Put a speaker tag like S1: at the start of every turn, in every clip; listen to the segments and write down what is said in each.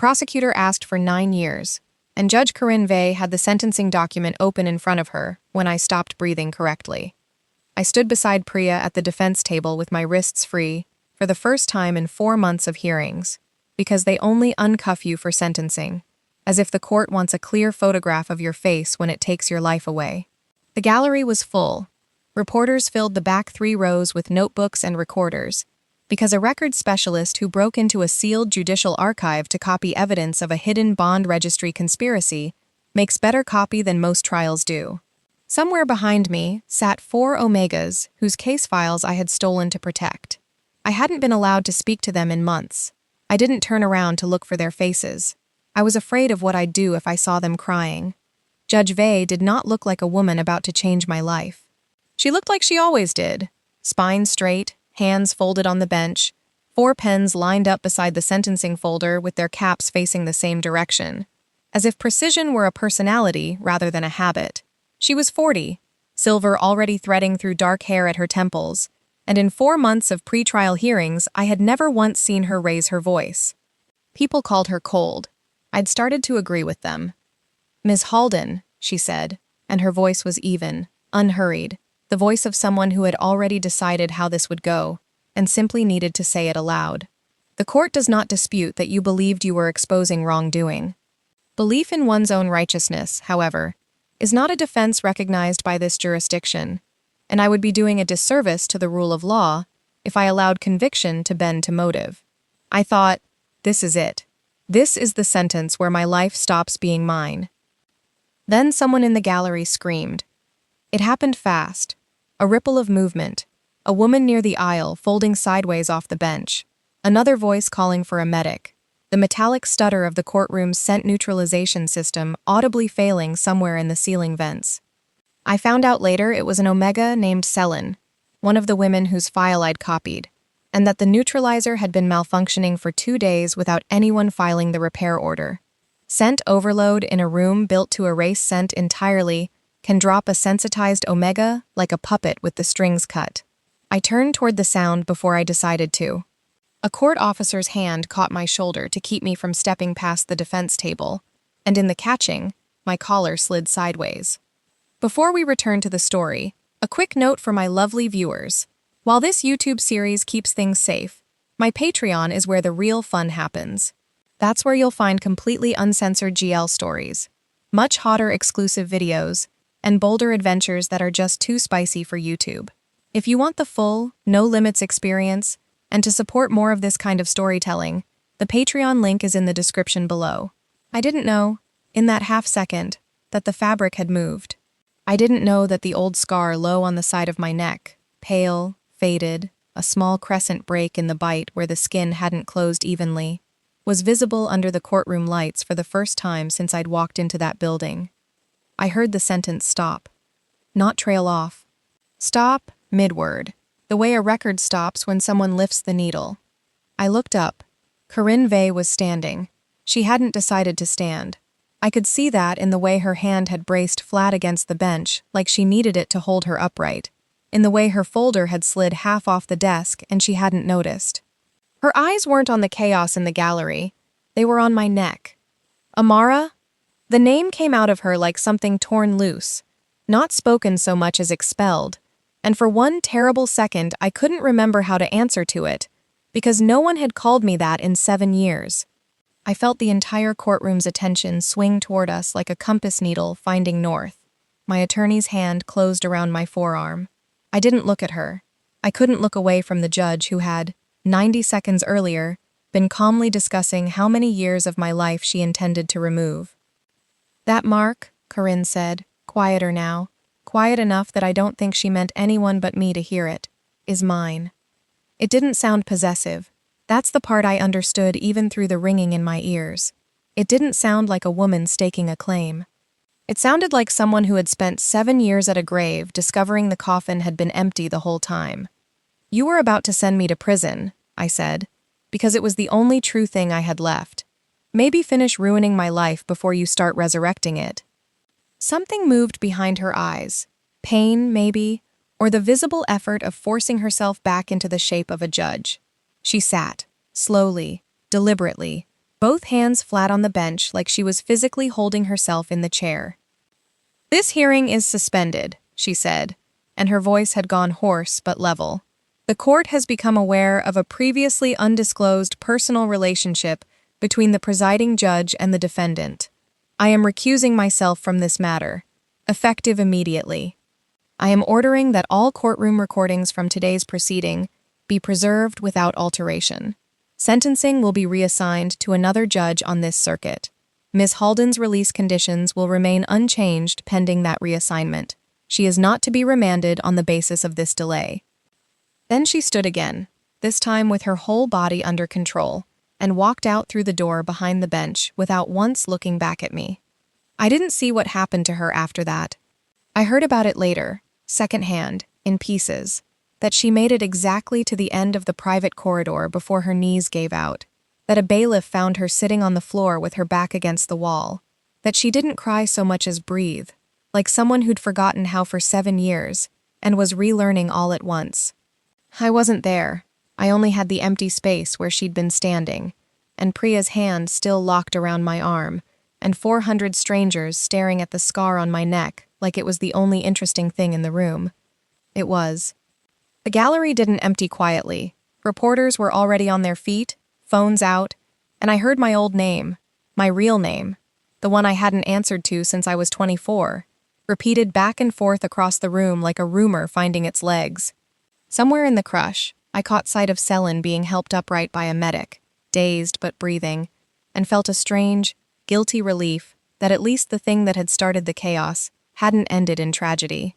S1: prosecutor asked for 9 years, and Judge Corinne Vey had the sentencing document open in front of her when I stopped breathing correctly. I stood beside Priya at the defense table with my wrists free for the first time in 4 months of hearings, because they only uncuff you for sentencing, as if the court wants a clear photograph of your face when it takes your life away. The gallery was full. Reporters filled the back 3 rows with notebooks and recorders, because a record specialist who broke into a sealed judicial archive to copy evidence of a hidden bond registry conspiracy makes better copy than most trials do. Somewhere behind me sat 4 Omegas whose case files I had stolen to protect. I hadn't been allowed to speak to them in months. I didn't turn around to look for their faces. I was afraid of what I'd do if I saw them crying. Judge Vey did not look like a woman about to change my life. She looked like she always did, spine straight, hands folded on the bench, 4 pens lined up beside the sentencing folder with their caps facing the same direction, as if precision were a personality rather than a habit. She was 40, silver already threading through dark hair at her temples, and in 4 months of pre-trial hearings, I had never once seen her raise her voice. People called her cold. I'd started to agree with them. "Ms. Halden," she said, and her voice was even, unhurried, the voice of someone who had already decided how this would go, and simply needed to say it aloud. "The court does not dispute that you believed you were exposing wrongdoing. Belief in one's own righteousness, however, is not a defense recognized by this jurisdiction, and I would be doing a disservice to the rule of law if I allowed conviction to bend to motive. I thought, this is it. This is the sentence where my life stops being mine." Then someone in the gallery screamed. It happened fast. A ripple of movement. A woman near the aisle folding sideways off the bench. Another voice calling for a medic. The metallic stutter of the courtroom's scent neutralization system audibly failing somewhere in the ceiling vents. I found out later it was an Omega named Selin, one of the women whose file I'd copied, and that the neutralizer had been malfunctioning for 2 days without anyone filing the repair order. Scent overload in a room built to erase scent entirely can drop a sensitized Omega like a puppet with the strings cut. I turned toward the sound before I decided to. A court officer's hand caught my shoulder to keep me from stepping past the defense table, and in the catching, my collar slid sideways. Before we return to the story, a quick note for my lovely viewers. While this YouTube series keeps things safe, my Patreon is where the real fun happens. That's where you'll find completely uncensored GL stories, much hotter exclusive videos, and bolder adventures that are just too spicy for YouTube. If you want the full, no-limits experience, and to support more of this kind of storytelling, the Patreon link is in the description below. I didn't know, in that half second, that the fabric had moved. I didn't know that the old scar low on the side of my neck, pale, faded, a small crescent break in the bite where the skin hadn't closed evenly, was visible under the courtroom lights for the first time since I'd walked into that building. I heard the sentence stop, not trail off. Stop, mid-word, the way a record stops when someone lifts the needle. I looked up. Corinne Vey was standing. She hadn't decided to stand. I could see that in the way her hand had braced flat against the bench, like she needed it to hold her upright, in the way her folder had slid half off the desk and she hadn't noticed. Her eyes weren't on the chaos in the gallery. They were on my neck. "Amara?" The name came out of her like something torn loose, not spoken so much as expelled, and for one terrible second I couldn't remember how to answer to it, because no one had called me that in 7 years. I felt the entire courtroom's attention swing toward us like a compass needle finding north. My attorney's hand closed around my forearm. I didn't look at her. I couldn't look away from the judge who had, 90 seconds earlier, been calmly discussing how many years of my life she intended to remove. "That mark," Corinne said, quieter now, quiet enough that I don't think she meant anyone but me to hear it, "is mine." It didn't sound possessive. That's the part I understood even through the ringing in my ears. It didn't sound like a woman staking a claim. It sounded like someone who had spent 7 years at a grave discovering the coffin had been empty the whole time. "You were about to send me to prison," I said, because it was the only true thing I had left. "Maybe finish ruining my life before you start resurrecting it." Something moved behind her eyes. Pain, maybe, or the visible effort of forcing herself back into the shape of a judge. She sat, slowly, deliberately, both hands flat on the bench like she was physically holding herself in the chair. "This hearing is suspended," she said, and her voice had gone hoarse but level. "The court has become aware of a previously undisclosed personal relationship between the presiding judge and the defendant. I am recusing myself from this matter, effective immediately. I am ordering that all courtroom recordings from today's proceeding be preserved without alteration. Sentencing will be reassigned to another judge on this circuit. Ms. Halden's release conditions will remain unchanged pending that reassignment. She is not to be remanded on the basis of this delay." Then she stood again, this time with her whole body under control, and walked out through the door behind the bench without once looking back at me. I didn't see what happened to her after that. I heard about it later, secondhand, in pieces, that she made it exactly to the end of the private corridor before her knees gave out, that a bailiff found her sitting on the floor with her back against the wall, that she didn't cry so much as breathe, like someone who'd forgotten how for 7 years, and was relearning all at once. I wasn't there. I only had the empty space where she'd been standing, and Priya's hand still locked around my arm, and 400 strangers staring at the scar on my neck like it was the only interesting thing in the room. It was. The gallery didn't empty quietly. Reporters were already on their feet, phones out, and I heard my old name, my real name, the one I hadn't answered to since I was 24, repeated back and forth across the room like a rumor finding its legs. Somewhere in the crush, I caught sight of Selin being helped upright by a medic, dazed but breathing, and felt a strange, guilty relief that at least the thing that had started the chaos hadn't ended in tragedy.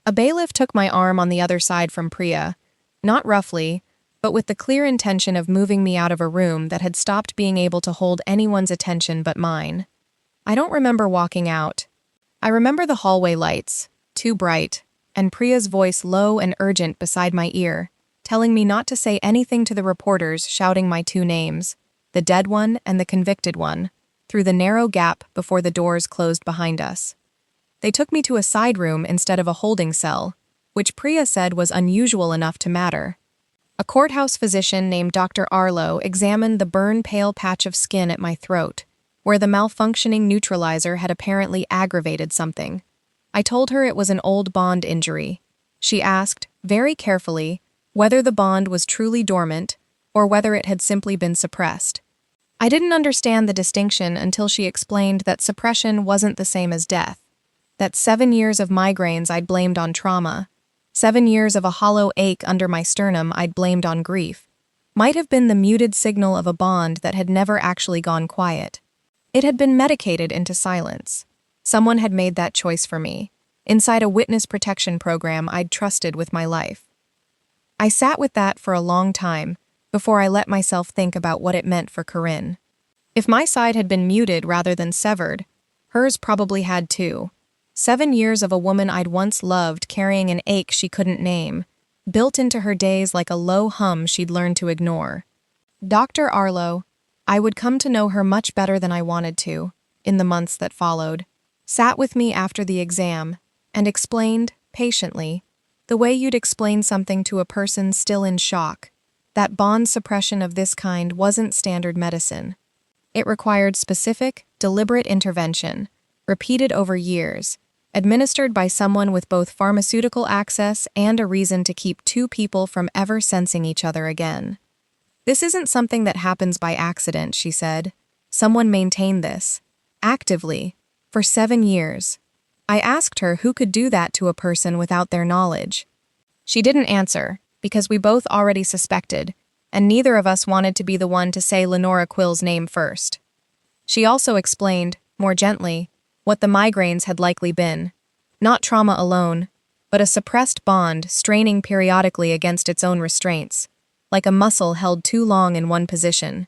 S1: A bailiff took my arm on the other side from Priya, not roughly, but with the clear intention of moving me out of a room that had stopped being able to hold anyone's attention but mine. I don't remember walking out. I remember the hallway lights, too bright, and Priya's voice low and urgent beside my ear, telling me not to say anything to the reporters shouting my 2 names, the dead one and the convicted one, through the narrow gap before the doors closed behind us. They took me to a side room instead of a holding cell, which Priya said was unusual enough to matter. A courthouse physician named Dr. Arlo examined the burn-pale patch of skin at my throat, where the malfunctioning neutralizer had apparently aggravated something. I told her it was an old bond injury. She asked, very carefully, whether the bond was truly dormant or whether it had simply been suppressed. I didn't understand the distinction until she explained that suppression wasn't the same as death, that 7 years of migraines I'd blamed on trauma, 7 years of a hollow ache under my sternum I'd blamed on grief, might have been the muted signal of a bond that had never actually gone quiet. It had been medicated into silence. Someone had made that choice for me, inside a witness protection program I'd trusted with my life. I sat with that for a long time before I let myself think about what it meant for Corinne. If my side had been muted rather than severed, hers probably had too. 7 years of a woman I'd once loved carrying an ache she couldn't name, built into her days like a low hum she'd learned to ignore. Dr. Arlo, I would come to know her much better than I wanted to, in the months that followed, sat with me after the exam, and explained, patiently, the way you'd explain something to a person still in shock, that bond suppression of this kind wasn't standard medicine. It required specific, deliberate intervention, repeated over years, administered by someone with both pharmaceutical access and a reason to keep 2 people from ever sensing each other again. This isn't something that happens by accident, she said. Someone maintained this, actively, for 7 years. I asked her who could do that to a person without their knowledge. She didn't answer, because we both already suspected, and neither of us wanted to be the one to say Lenora Quill's name first. She also explained, more gently, what the migraines had likely been. Not trauma alone, but a suppressed bond straining periodically against its own restraints, like a muscle held too long in one position.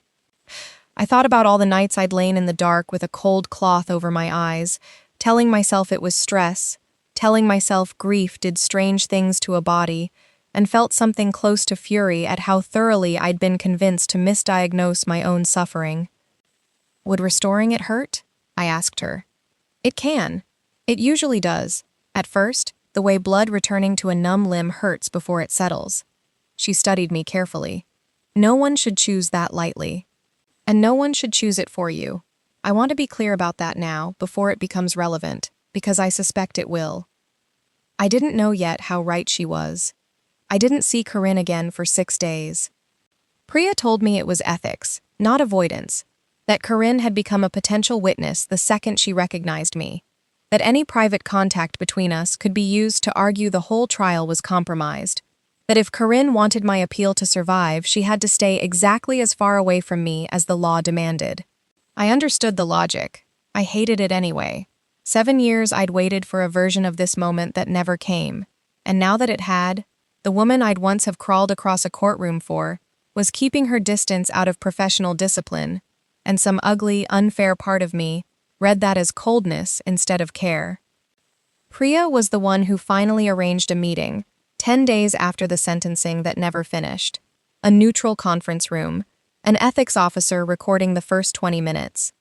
S1: I thought about all the nights I'd lain in the dark with a cold cloth over my eyes, telling myself it was stress, telling myself grief did strange things to a body, and felt something close to fury at how thoroughly I'd been convinced to misdiagnose my own suffering. Would restoring it hurt? I asked her. It can. It usually does. At first, the way blood returning to a numb limb hurts before it settles. She studied me carefully. No one should choose that lightly. And no one should choose it for you. I want to be clear about that now, before it becomes relevant, because I suspect it will. I didn't know yet how right she was. I didn't see Corinne again for 6 days. Priya told me it was ethics, not avoidance, that Corinne had become a potential witness the second she recognized me, that any private contact between us could be used to argue the whole trial was compromised, that if Corinne wanted my appeal to survive, she had to stay exactly as far away from me as the law demanded. I understood the logic. I hated it anyway. 7 years I'd waited for a version of this moment that never came, and now that it had, the woman I'd once have crawled across a courtroom for was keeping her distance out of professional discipline, and some ugly, unfair part of me read that as coldness instead of care. Priya was the one who finally arranged a meeting, 10 days after the sentencing that never finished. A neutral conference room, an ethics officer recording the first 20 minutes.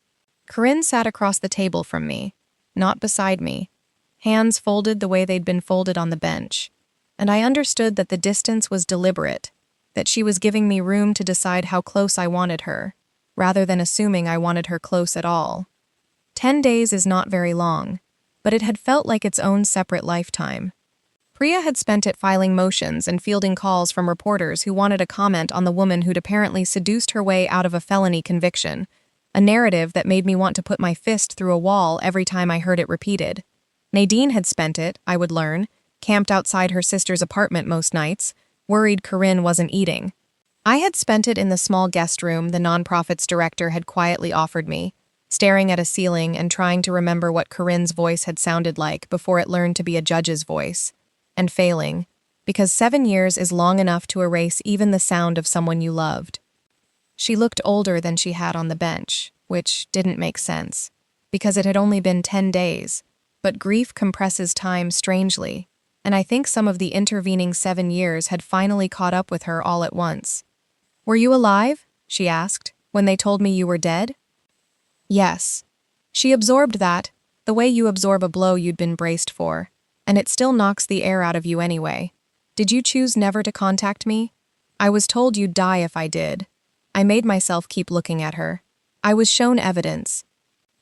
S1: Corinne sat across the table from me, not beside me, hands folded the way they'd been folded on the bench, and I understood that the distance was deliberate, that she was giving me room to decide how close I wanted her, rather than assuming I wanted her close at all. 10 days is not very long, but it had felt like its own separate lifetime. Priya had spent it filing motions and fielding calls from reporters who wanted a comment on the woman who'd apparently seduced her way out of a felony conviction, a narrative that made me want to put my fist through a wall every time I heard it repeated. Nadine had spent it, I would learn, camped outside her sister's apartment most nights, worried Corinne wasn't eating. I had spent it in the small guest room the nonprofit's director had quietly offered me, staring at a ceiling and trying to remember what Corinne's voice had sounded like before it learned to be a judge's voice, and failing, because 7 years is long enough to erase even the sound of someone you loved. She looked older than she had on the bench, which didn't make sense, because it had only been 10 days, but grief compresses time strangely, and I think some of the intervening 7 years had finally caught up with her all at once. "Were you alive?" she asked, "when they told me you were dead?" Yes. She absorbed that, the way you absorb a blow you'd been braced for, and it still knocks the air out of you anyway. Did you choose never to contact me? I was told you'd die if I did. I made myself keep looking at her. I was shown evidence.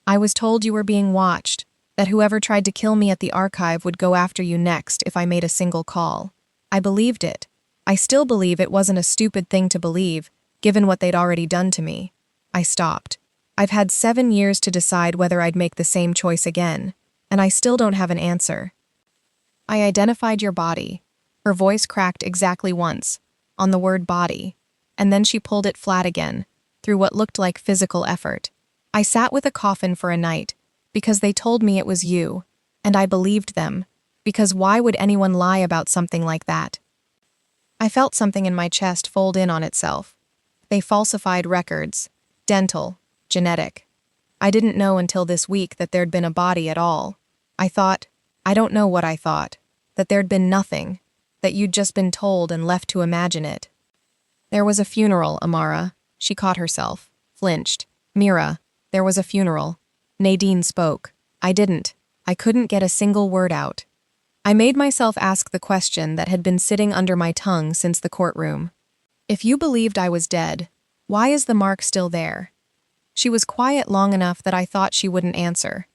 S1: I was told you were being watched, that whoever tried to kill me at the archive would go after you next if I made a single call. I believed it. I still believe it wasn't a stupid thing to believe, given what they'd already done to me. I stopped. I've had 7 years to decide whether I'd make the same choice again, and I still don't have an answer. I identified your body. Her voice cracked exactly once, on the word body, and then she pulled it flat again, through what looked like physical effort. I sat with a coffin for a night, because they told me it was you, and I believed them, because why would anyone lie about something like that? I felt something in my chest fold in on itself. They falsified records, dental, genetic. I didn't know until this week that there'd been a body at all. I don't know what I thought, that there'd been nothing, that you'd just been told and left to imagine it. There was a funeral, Amara. She caught herself, flinched. Mira, there was a funeral. Nadine spoke. I didn't. I couldn't get a single word out. I made myself ask the question that had been sitting under my tongue since the courtroom. If you believed I was dead, why is the mark still there? She was quiet long enough that I thought she wouldn't answer.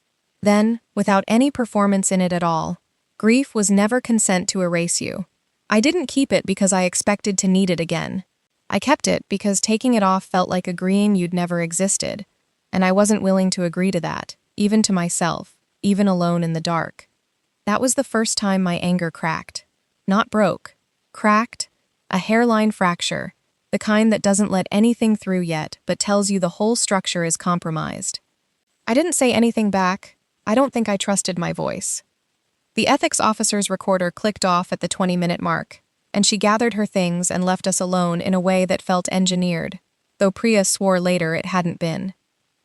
S1: Then, without any performance in it at all, grief was never consent to erase you. I didn't keep it because I expected to need it again. I kept it because taking it off felt like agreeing you'd never existed, and I wasn't willing to agree to that, even to myself, even alone in the dark. That was the first time my anger cracked. Not broke. Cracked. A hairline fracture, the kind that doesn't let anything through yet, but tells you the whole structure is compromised. I didn't say anything back. I don't think I trusted my voice. The ethics officer's recorder clicked off at the 20-minute mark, and she gathered her things and left us alone in a way that felt engineered, though Priya swore later it hadn't been.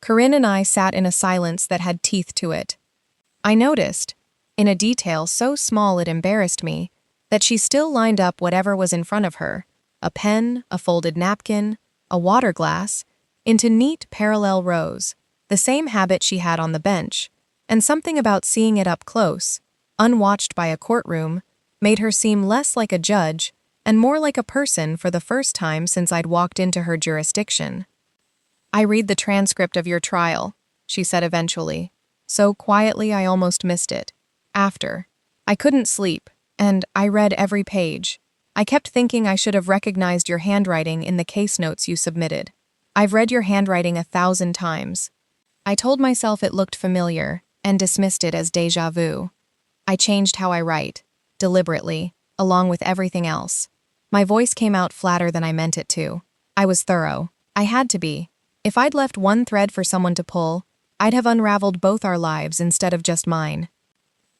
S1: Corinne and I sat in a silence that had teeth to it. I noticed, in a detail so small it embarrassed me, that she still lined up whatever was in front of her, a pen, a folded napkin, a water glass, into neat parallel rows, the same habit she had on the bench, and something about seeing it up close, unwatched by a courtroom, made her seem less like a judge and more like a person for the first time since I'd walked into her jurisdiction. I read the transcript of your trial, she said eventually. So quietly I almost missed it. After. I couldn't sleep, and I read every page. I kept thinking I should have recognized your handwriting in the case notes you submitted. I've read your handwriting 1,000 times. I told myself it looked familiar, and dismissed it as déjà vu. I changed how I write, deliberately, along with everything else. My voice came out flatter than I meant it to. I was thorough. I had to be. If I'd left one thread for someone to pull, I'd have unraveled both our lives instead of just mine.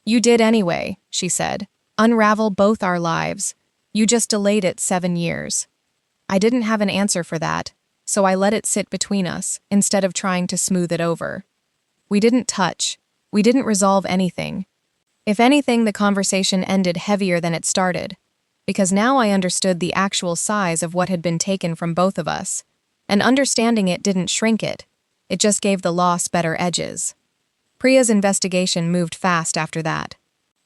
S1: You did anyway, she said. Unravel both our lives. You just delayed it 7 years. I didn't have an answer for that, so I let it sit between us instead of trying to smooth it over. We didn't touch. We didn't resolve anything. If anything, the conversation ended heavier than it started, because now I understood the actual size of what had been taken from both of us, and understanding it didn't shrink it. It just gave the loss better edges. Priya's investigation moved fast after that.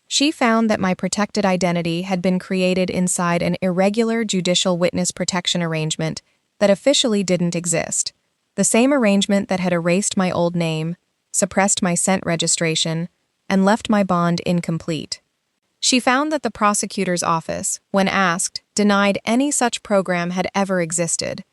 S1: She found that my protected identity had been created inside an irregular judicial witness protection arrangement that officially didn't exist, the same arrangement that had erased my old name, suppressed my scent registration, and left my bond incomplete. She found that the prosecutor's office, when asked, denied any such program had ever existed,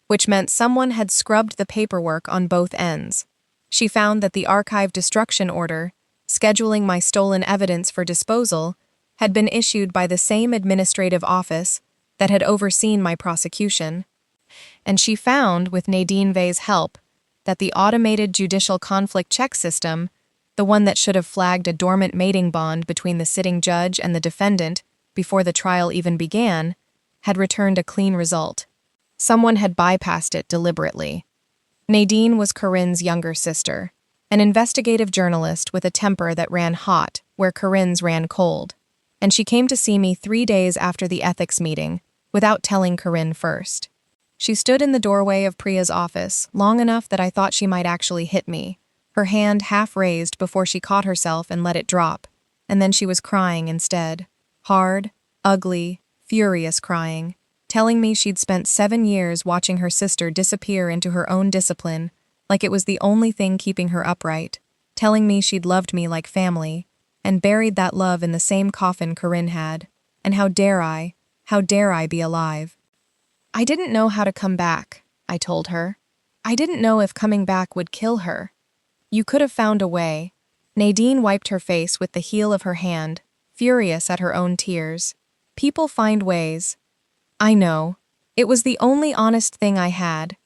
S1: which meant someone had scrubbed the paperwork on both ends. She found that the archive destruction order, scheduling my stolen evidence for disposal, had been issued by the same administrative office that had overseen my prosecution. And she found, with Nadine Vey's help, that the automated judicial conflict check system, the one that should have flagged a dormant mating bond between the sitting judge and the defendant before the trial even began, had returned a clean result. Someone had bypassed it deliberately. Nadine was Corinne's younger sister, an investigative journalist with a temper that ran hot where Corinne's ran cold, and she came to see me 3 days after the ethics meeting, without telling Corinne first. She stood in the doorway of Priya's office long enough that I thought she might actually hit me, her hand half raised before she caught herself and let it drop, and then she was crying instead. Hard, ugly, furious crying, telling me she'd spent 7 years watching her sister disappear into her own discipline, like it was the only thing keeping her upright, telling me she'd loved me like family, and buried that love in the same coffin Corinne had, and how dare I be alive? I didn't know how to come back, I told her. I didn't know if coming back would kill her. You could have found a way. Nadine wiped her face with the heel of her hand, furious at her own tears. People find ways. I know. It was the only honest thing I had.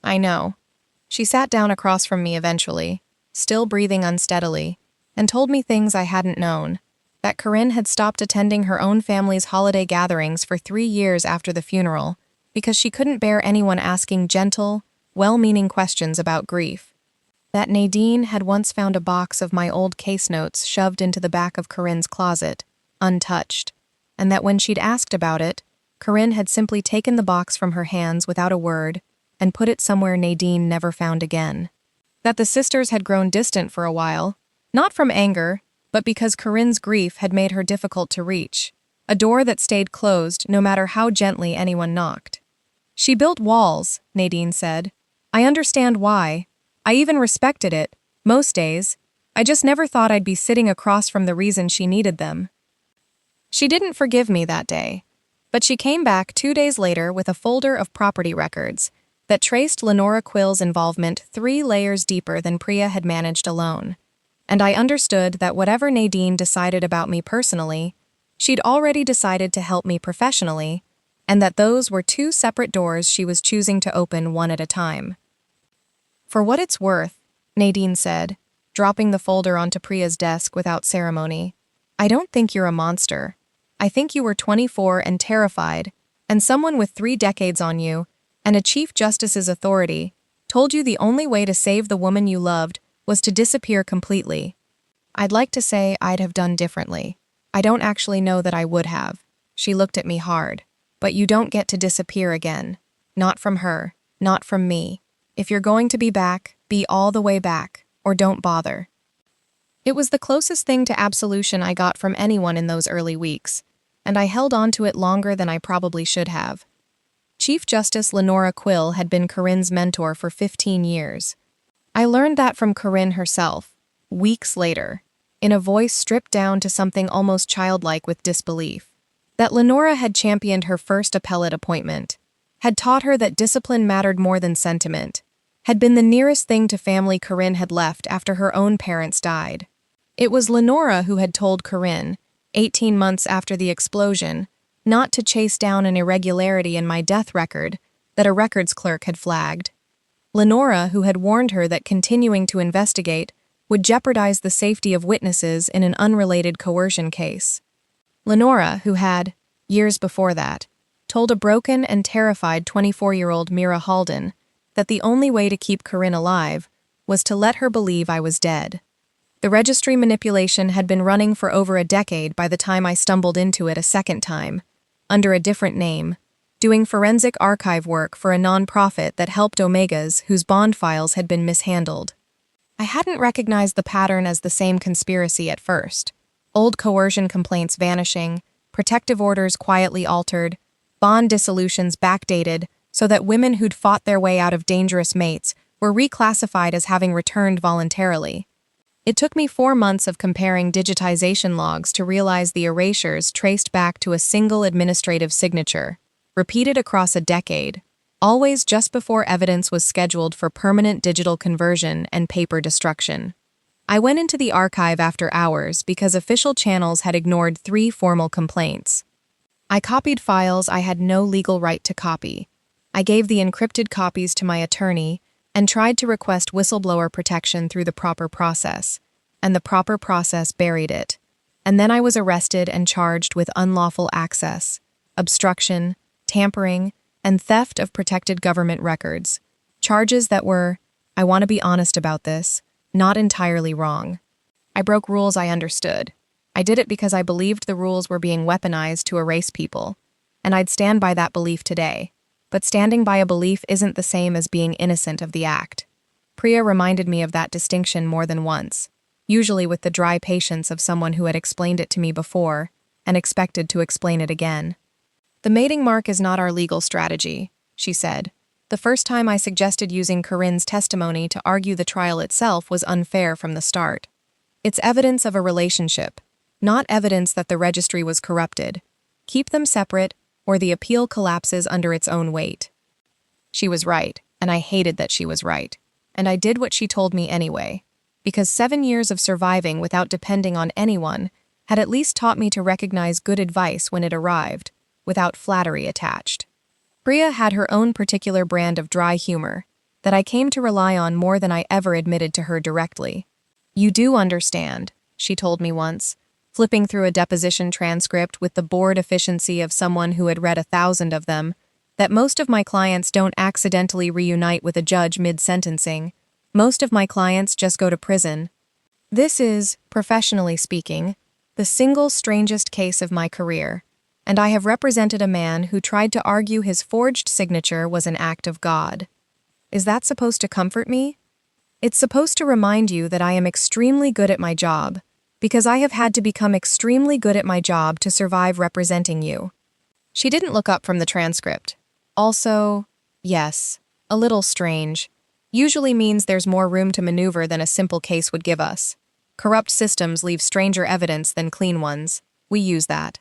S1: I know. She sat down across from me eventually, still breathing unsteadily, and told me things I hadn't known. That Corinne had stopped attending her own family's holiday gatherings for 3 years after the funeral because she couldn't bear anyone asking gentle, well-meaning questions about grief. That Nadine had once found a box of my old case notes shoved into the back of Corinne's closet, untouched, and that when she'd asked about it, Corinne had simply taken the box from her hands without a word and put it somewhere Nadine never found again. That the sisters had grown distant for a while, not from anger, but because Corinne's grief had made her difficult to reach, a door that stayed closed no matter how gently anyone knocked. She built walls, Nadine said. I understand why. I even respected it, most days. I just never thought I'd be sitting across from the reason she needed them. She didn't forgive me that day, but she came back 2 days later with a folder of property records that traced Lenora Quill's involvement 3 layers deeper than Priya had managed alone. And I understood that whatever Nadine decided about me personally, she'd already decided to help me professionally, and that those were 2 separate doors she was choosing to open one at a time. For what it's worth, Nadine said, dropping the folder onto Priya's desk without ceremony, I don't think you're a monster. I think you were 24 and terrified, and someone with 3 decades on you, and a Chief Justice's authority, told you the only way to save the woman you loved was to disappear completely. I'd like to say I'd have done differently. I don't actually know that I would have. She looked at me hard. But you don't get to disappear again. Not from her. Not from me. If you're going to be back, be all the way back, or don't bother. It was the closest thing to absolution I got from anyone in those early weeks, and I held on to it longer than I probably should have. Chief Justice Lenora Quill had been Corinne's mentor for 15 years. I learned that from Corinne herself, weeks later, in a voice stripped down to something almost childlike with disbelief. That Lenora had championed her first appellate appointment, had taught her that discipline mattered more than sentiment, had been the nearest thing to family Corinne had left after her own parents died. It was Lenora who had told Corinne, 18 months after the explosion, not to chase down an irregularity in my death record that a records clerk had flagged. Lenora who had warned her that continuing to investigate would jeopardize the safety of witnesses in an unrelated coercion case. Lenora who had, years before that, told a broken and terrified 24-year-old Mira Halden that the only way to keep Corinne alive was to let her believe I was dead. The registry manipulation had been running for over a decade by the time I stumbled into it a second time, under a different name, doing forensic archive work for a nonprofit that helped Omegas whose bond files had been mishandled. I hadn't recognized the pattern as the same conspiracy at first. Old coercion complaints vanishing, protective orders quietly altered, bond dissolutions backdated so that women who'd fought their way out of dangerous mates were reclassified as having returned voluntarily. It took me 4 months of comparing digitization logs to realize the erasures traced back to a single administrative signature, repeated across a decade, always just before evidence was scheduled for permanent digital conversion and paper destruction. I went into the archive after hours because official channels had ignored 3 formal complaints. I copied files I had no legal right to copy. I gave the encrypted copies to my attorney and tried to request whistleblower protection through the proper process, and the proper process buried it. And then I was arrested and charged with unlawful access, obstruction, tampering, and theft of protected government records. Charges that were, I want to be honest about this, not entirely wrong. I broke rules I understood. I did it because I believed the rules were being weaponized to erase people, and I'd stand by that belief today. But standing by a belief isn't the same as being innocent of the act. Priya reminded me of that distinction more than once, usually with the dry patience of someone who had explained it to me before and expected to explain it again. The mating mark is not our legal strategy, she said. The first time I suggested using Corinne's testimony to argue the trial itself was unfair from the start. It's evidence of a relationship, not evidence that the registry was corrupted. Keep them separate, or the appeal collapses under its own weight. She was right, and I hated that she was right. And I did what she told me anyway, because 7 years of surviving without depending on anyone had at least taught me to recognize good advice when it arrived, without flattery attached. Priya had her own particular brand of dry humor that I came to rely on more than I ever admitted to her directly. You do understand, she told me once, flipping through a deposition transcript with the bored efficiency of someone who had read 1,000 of them, that most of my clients don't accidentally reunite with a judge mid-sentencing. Most of my clients just go to prison. This is, professionally speaking, the single strangest case of my career, and I have represented a man who tried to argue his forged signature was an act of God. Is that supposed to comfort me? It's supposed to remind you that I am extremely good at my job, because I have had to become extremely good at my job to survive representing you. She didn't look up from the transcript. Also, yes, a little strange. Usually means there's more room to maneuver than a simple case would give us. Corrupt systems leave stranger evidence than clean ones. We use that.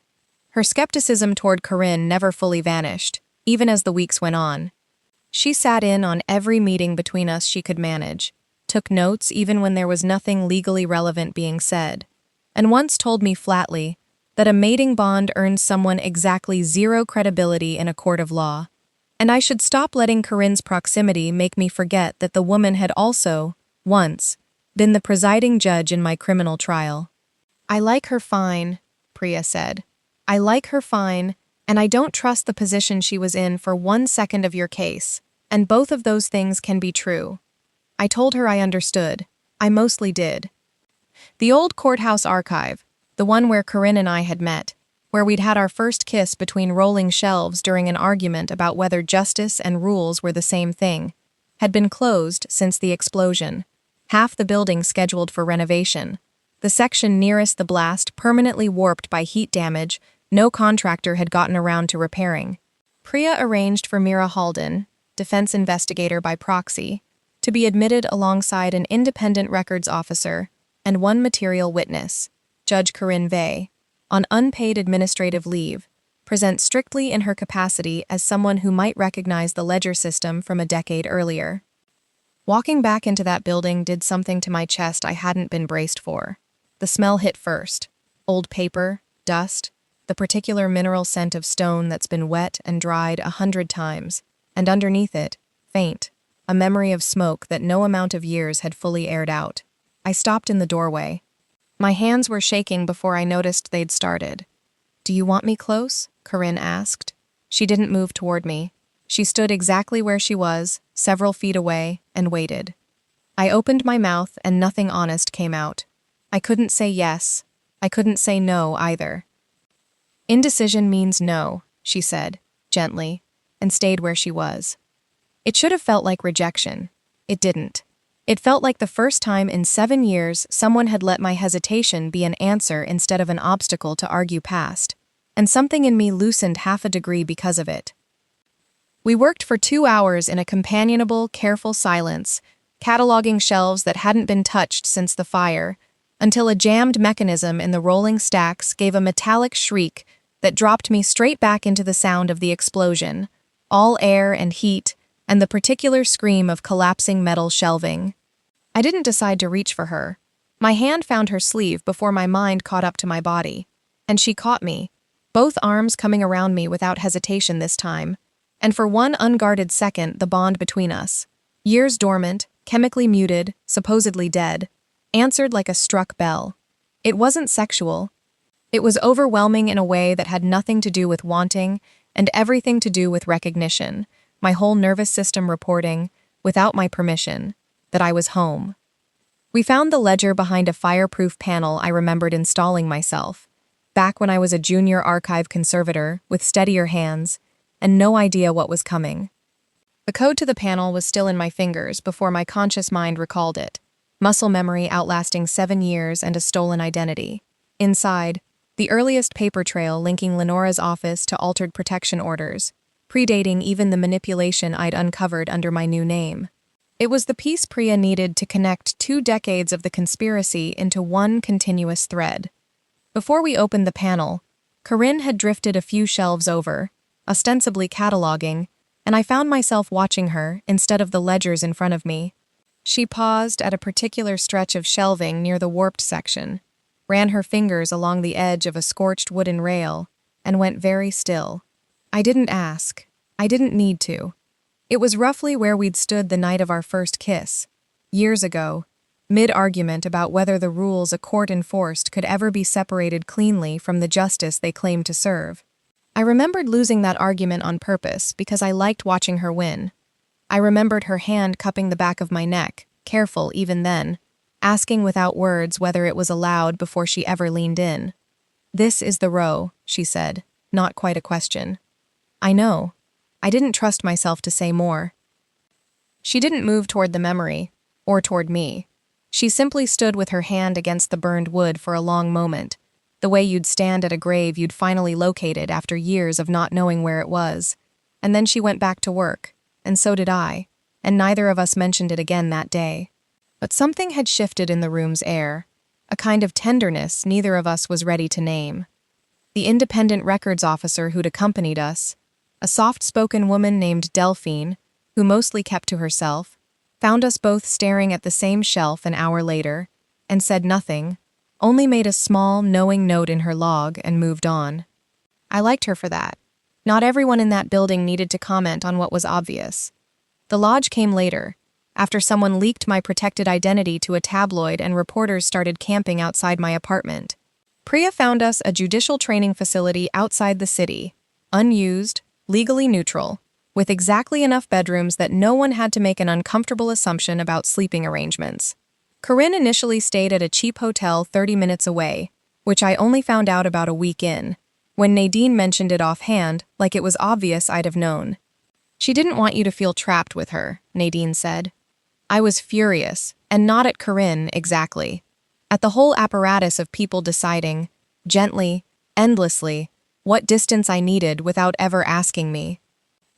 S1: Her skepticism toward Corinne never fully vanished, even as the weeks went on. She sat in on every meeting between us she could manage, took notes even when there was nothing legally relevant being said, and once told me flatly that a mating bond earns someone exactly 0 credibility in a court of law, and I should stop letting Corinne's proximity make me forget that the woman had also, once, been the presiding judge in my criminal trial. I like her fine, Priya said. I like her fine, and I don't trust the position she was in for 1 second of your case, and both of those things can be true. I told her I understood. I mostly did. The old courthouse archive, the one where Corinne and I had met, where we'd had our first kiss between rolling shelves during an argument about whether justice and rules were the same thing, had been closed since the explosion. Half the building scheduled for renovation. The section nearest the blast permanently warped by heat damage no contractor had gotten around to repairing. Priya arranged for Mira Halden, defense investigator by proxy, to be admitted alongside an independent records officer and one material witness, Judge Corinne Vey, on unpaid administrative leave, present strictly in her capacity as someone who might recognize the ledger system from a decade earlier. Walking back into that building did something to my chest I hadn't been braced for. The smell hit first. Old paper, dust, the particular mineral scent of stone that's been wet and dried 100 times, and underneath it, faint, a memory of smoke that no amount of years had fully aired out. I stopped in the doorway. My hands were shaking before I noticed they'd started. "Do you want me close?" Corinne asked. She didn't move toward me. She stood exactly where she was, several feet away, and waited. I opened my mouth and nothing honest came out. I couldn't say yes. I couldn't say no either. "Indecision means no," she said, gently, and stayed where she was. It should have felt like rejection. It didn't. It felt like the first time in 7 years someone had let my hesitation be an answer instead of an obstacle to argue past, and something in me loosened half a degree because of it. We worked for 2 hours in a companionable, careful silence, cataloging shelves that hadn't been touched since the fire, until a jammed mechanism in the rolling stacks gave a metallic shriek that dropped me straight back into the sound of the explosion, all air and heat, and the particular scream of collapsing metal shelving. I didn't decide to reach for her. My hand found her sleeve before my mind caught up to my body, and she caught me, both arms coming around me without hesitation this time, and for one unguarded second the bond between us, years dormant, chemically muted, supposedly dead, answered like a struck bell. It wasn't sexual. It was overwhelming in a way that had nothing to do with wanting and everything to do with recognition, my whole nervous system reporting, without my permission, that I was home. We found the ledger behind a fireproof panel I remembered installing myself, back when I was a junior archive conservator with steadier hands and no idea what was coming. The code to the panel was still in my fingers before my conscious mind recalled it, muscle memory outlasting 7 years and a stolen identity. Inside, the earliest paper trail linking Lenora's office to altered protection orders, predating even the manipulation I'd uncovered under my new name. It was the piece Priya needed to connect 2 decades of the conspiracy into one continuous thread. Before we opened the panel, Corinne had drifted a few shelves over, ostensibly cataloging, and I found myself watching her instead of the ledgers in front of me. She paused at a particular stretch of shelving near the warped section, ran her fingers along the edge of a scorched wooden rail, and went very still. I didn't ask. I didn't need to. It was roughly where we'd stood the night of our first kiss, years ago, mid-argument about whether the rules a court enforced could ever be separated cleanly from the justice they claimed to serve. I remembered losing that argument on purpose because I liked watching her win. I remembered her hand cupping the back of my neck, careful even then, asking without words whether it was allowed before she ever leaned in. "This is the row," she said, not quite a question. I know. I didn't trust myself to say more. She didn't move toward the memory, or toward me. She simply stood with her hand against the burned wood for a long moment, the way you'd stand at a grave you'd finally located after years of not knowing where it was. And then she went back to work, and so did I, and neither of us mentioned it again that day. But something had shifted in the room's air, a kind of tenderness neither of us was ready to name. The independent records officer who'd accompanied us, a soft-spoken woman named Delphine, who mostly kept to herself, found us both staring at the same shelf an hour later, and said nothing, only made a small, knowing note in her log and moved on. I liked her for that. Not everyone in that building needed to comment on what was obvious. The lodge came later, after someone leaked my protected identity to a tabloid and reporters started camping outside my apartment. Priya found us a judicial training facility outside the city, unused, legally neutral, with exactly enough bedrooms that no one had to make an uncomfortable assumption about sleeping arrangements. Corinne initially stayed at a cheap hotel 30 minutes away, which I only found out about a week in, when Nadine mentioned it offhand, like it was obvious I'd have known. She didn't want you to feel trapped with her, Nadine said. I was furious, and not at Corinne exactly. At the whole apparatus of people deciding, gently, endlessly, what distance I needed without ever asking me.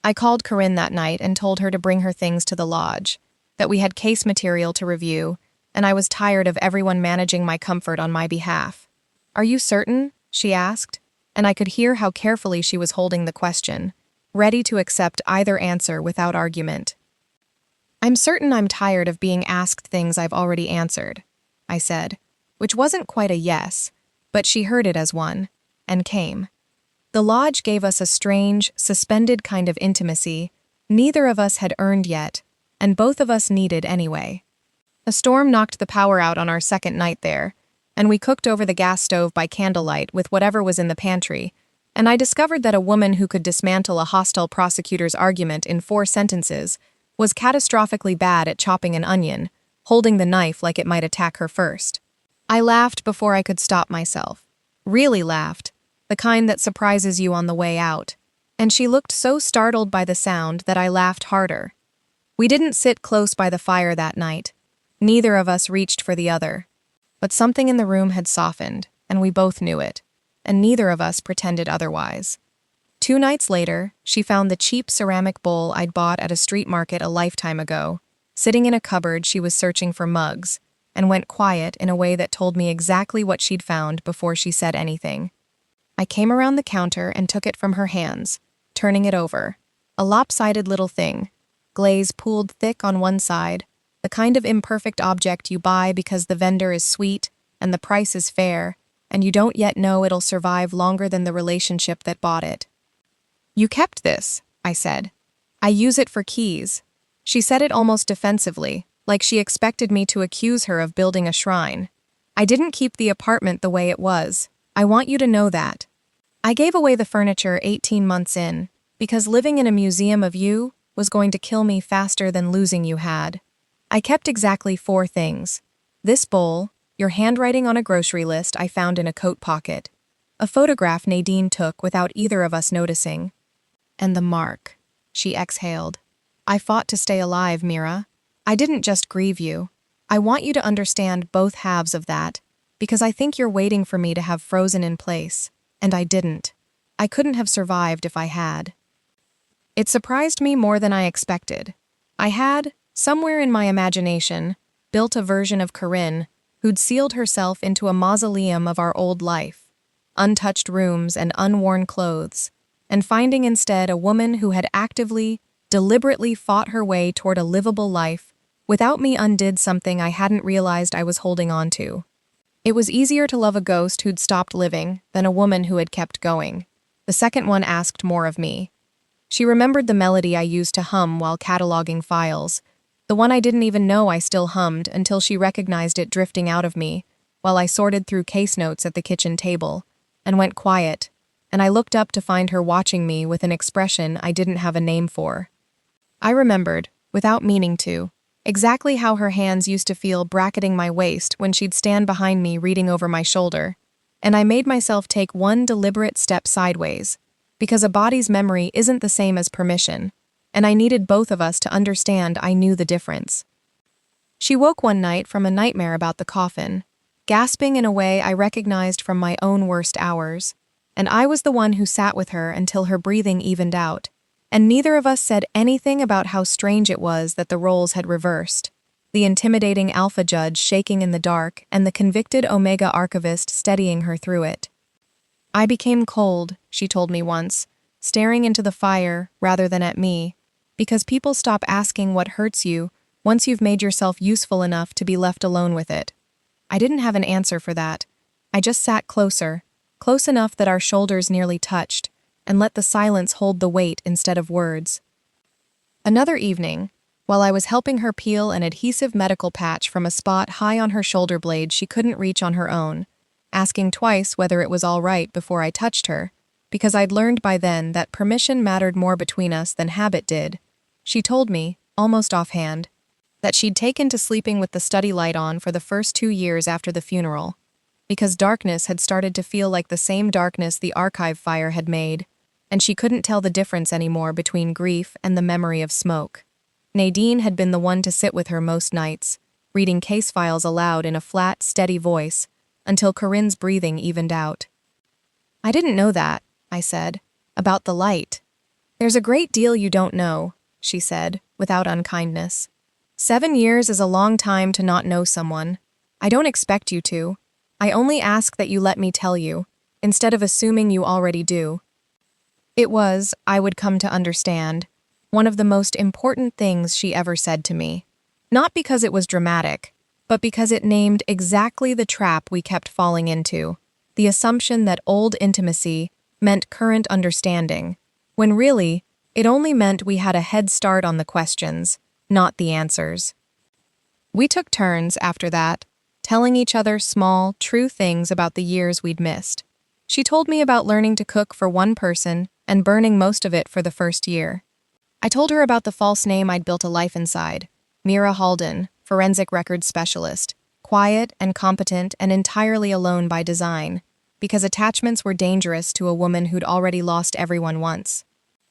S1: I called Corinne that night and told her to bring her things to the lodge, that we had case material to review, and I was tired of everyone managing my comfort on my behalf. "Are you certain?" she asked, and I could hear how carefully she was holding the question, ready to accept either answer without argument. "I'm certain I'm tired of being asked things I've already answered," I said, which wasn't quite a yes, but she heard it as one, and came. The lodge gave us a strange, suspended kind of intimacy neither of us had earned yet, and both of us needed anyway. A storm knocked the power out on our second night there, and we cooked over the gas stove by candlelight with whatever was in the pantry, and I discovered that a woman who could dismantle a hostile prosecutor's argument in 4 sentences was catastrophically bad at chopping an onion, holding the knife like it might attack her first. I laughed before I could stop myself. Really laughed, the kind that surprises you on the way out, and she looked so startled by the sound that I laughed harder. We didn't sit close by the fire that night. Neither of us reached for the other. But something in the room had softened, and we both knew it, and neither of us pretended otherwise. 2 nights later, she found the cheap ceramic bowl I'd bought at a street market a lifetime ago, sitting in a cupboard she was searching for mugs, and went quiet in a way that told me exactly what she'd found before she said anything. I came around the counter and took it from her hands, turning it over. A lopsided little thing, glaze pooled thick on one side, the kind of imperfect object you buy because the vendor is sweet and the price is fair, and you don't yet know it'll survive longer than the relationship that bought it. "You kept this," I said. "I use it for keys." She said it almost defensively, like she expected me to accuse her of building a shrine. "I didn't keep the apartment the way it was. I want you to know that. I gave away the furniture 18 months in, because living in a museum of you was going to kill me faster than losing you had. I kept exactly 4 things. This bowl, your handwriting on a grocery list I found in a coat pocket, a photograph Nadine took without either of us noticing, and the mark." She exhaled. "I fought to stay alive, Mira. I didn't just grieve you. I want you to understand both halves of that, because I think you're waiting for me to have frozen in place, and I didn't. I couldn't have survived if I had." It surprised me more than I expected. I had, somewhere in my imagination, built a version of Corinne who'd sealed herself into a mausoleum of our old life, untouched rooms and unworn clothes, and finding instead a woman who had actively, deliberately fought her way toward a livable life without me undid something I hadn't realized I was holding on to. It was easier to love a ghost who'd stopped living than a woman who had kept going. The second one asked more of me. She remembered the melody I used to hum while cataloging files, the one I didn't even know I still hummed until she recognized it drifting out of me while I sorted through case notes at the kitchen table, and went quiet, and I looked up to find her watching me with an expression I didn't have a name for. I remembered, without meaning to, exactly how her hands used to feel bracketing my waist when she'd stand behind me reading over my shoulder, and I made myself take one deliberate step sideways, because a body's memory isn't the same as permission, and I needed both of us to understand I knew the difference. She woke one night from a nightmare about the coffin, gasping in a way I recognized from my own worst hours, and I was the one who sat with her until her breathing evened out, and neither of us said anything about how strange it was that the roles had reversed, the intimidating alpha judge shaking in the dark and the convicted omega archivist steadying her through it. "I became cold," she told me once, staring into the fire rather than at me, because people stop asking what hurts you once you've made yourself useful enough to be left alone with it. I didn't have an answer for that. I just sat closer, close enough that our shoulders nearly touched, and let the silence hold the weight instead of words. Another evening, while I was helping her peel an adhesive medical patch from a spot high on her shoulder blade she couldn't reach on her own, asking twice whether it was all right before I touched her, because I'd learned by then that permission mattered more between us than habit did, she told me, almost offhand, that she'd taken to sleeping with the study light on for the first 2 years after the funeral, because darkness had started to feel like the same darkness the archive fire had made, and she couldn't tell the difference anymore between grief and the memory of smoke. Nadine had been the one to sit with her most nights, reading case files aloud in a flat, steady voice, until Corinne's breathing evened out. "I didn't know that," I said, "about the light." "There's a great deal you don't know," she said, without unkindness. 7 years is a long time to not know someone. I don't expect you to. I only ask that you let me tell you, instead of assuming you already do. It was, I would come to understand, one of the most important things she ever said to me. Not because it was dramatic, but because it named exactly the trap we kept falling into, the assumption that old intimacy meant current understanding, when really, it only meant we had a head start on the questions, not the answers. We took turns after that, telling each other small, true things about the years we'd missed. She told me about learning to cook for one person and burning most of it for the first year. I told her about the false name I'd built a life inside, Mira Halden, forensic records specialist, quiet and competent and entirely alone by design, because attachments were dangerous to a woman who'd already lost everyone once.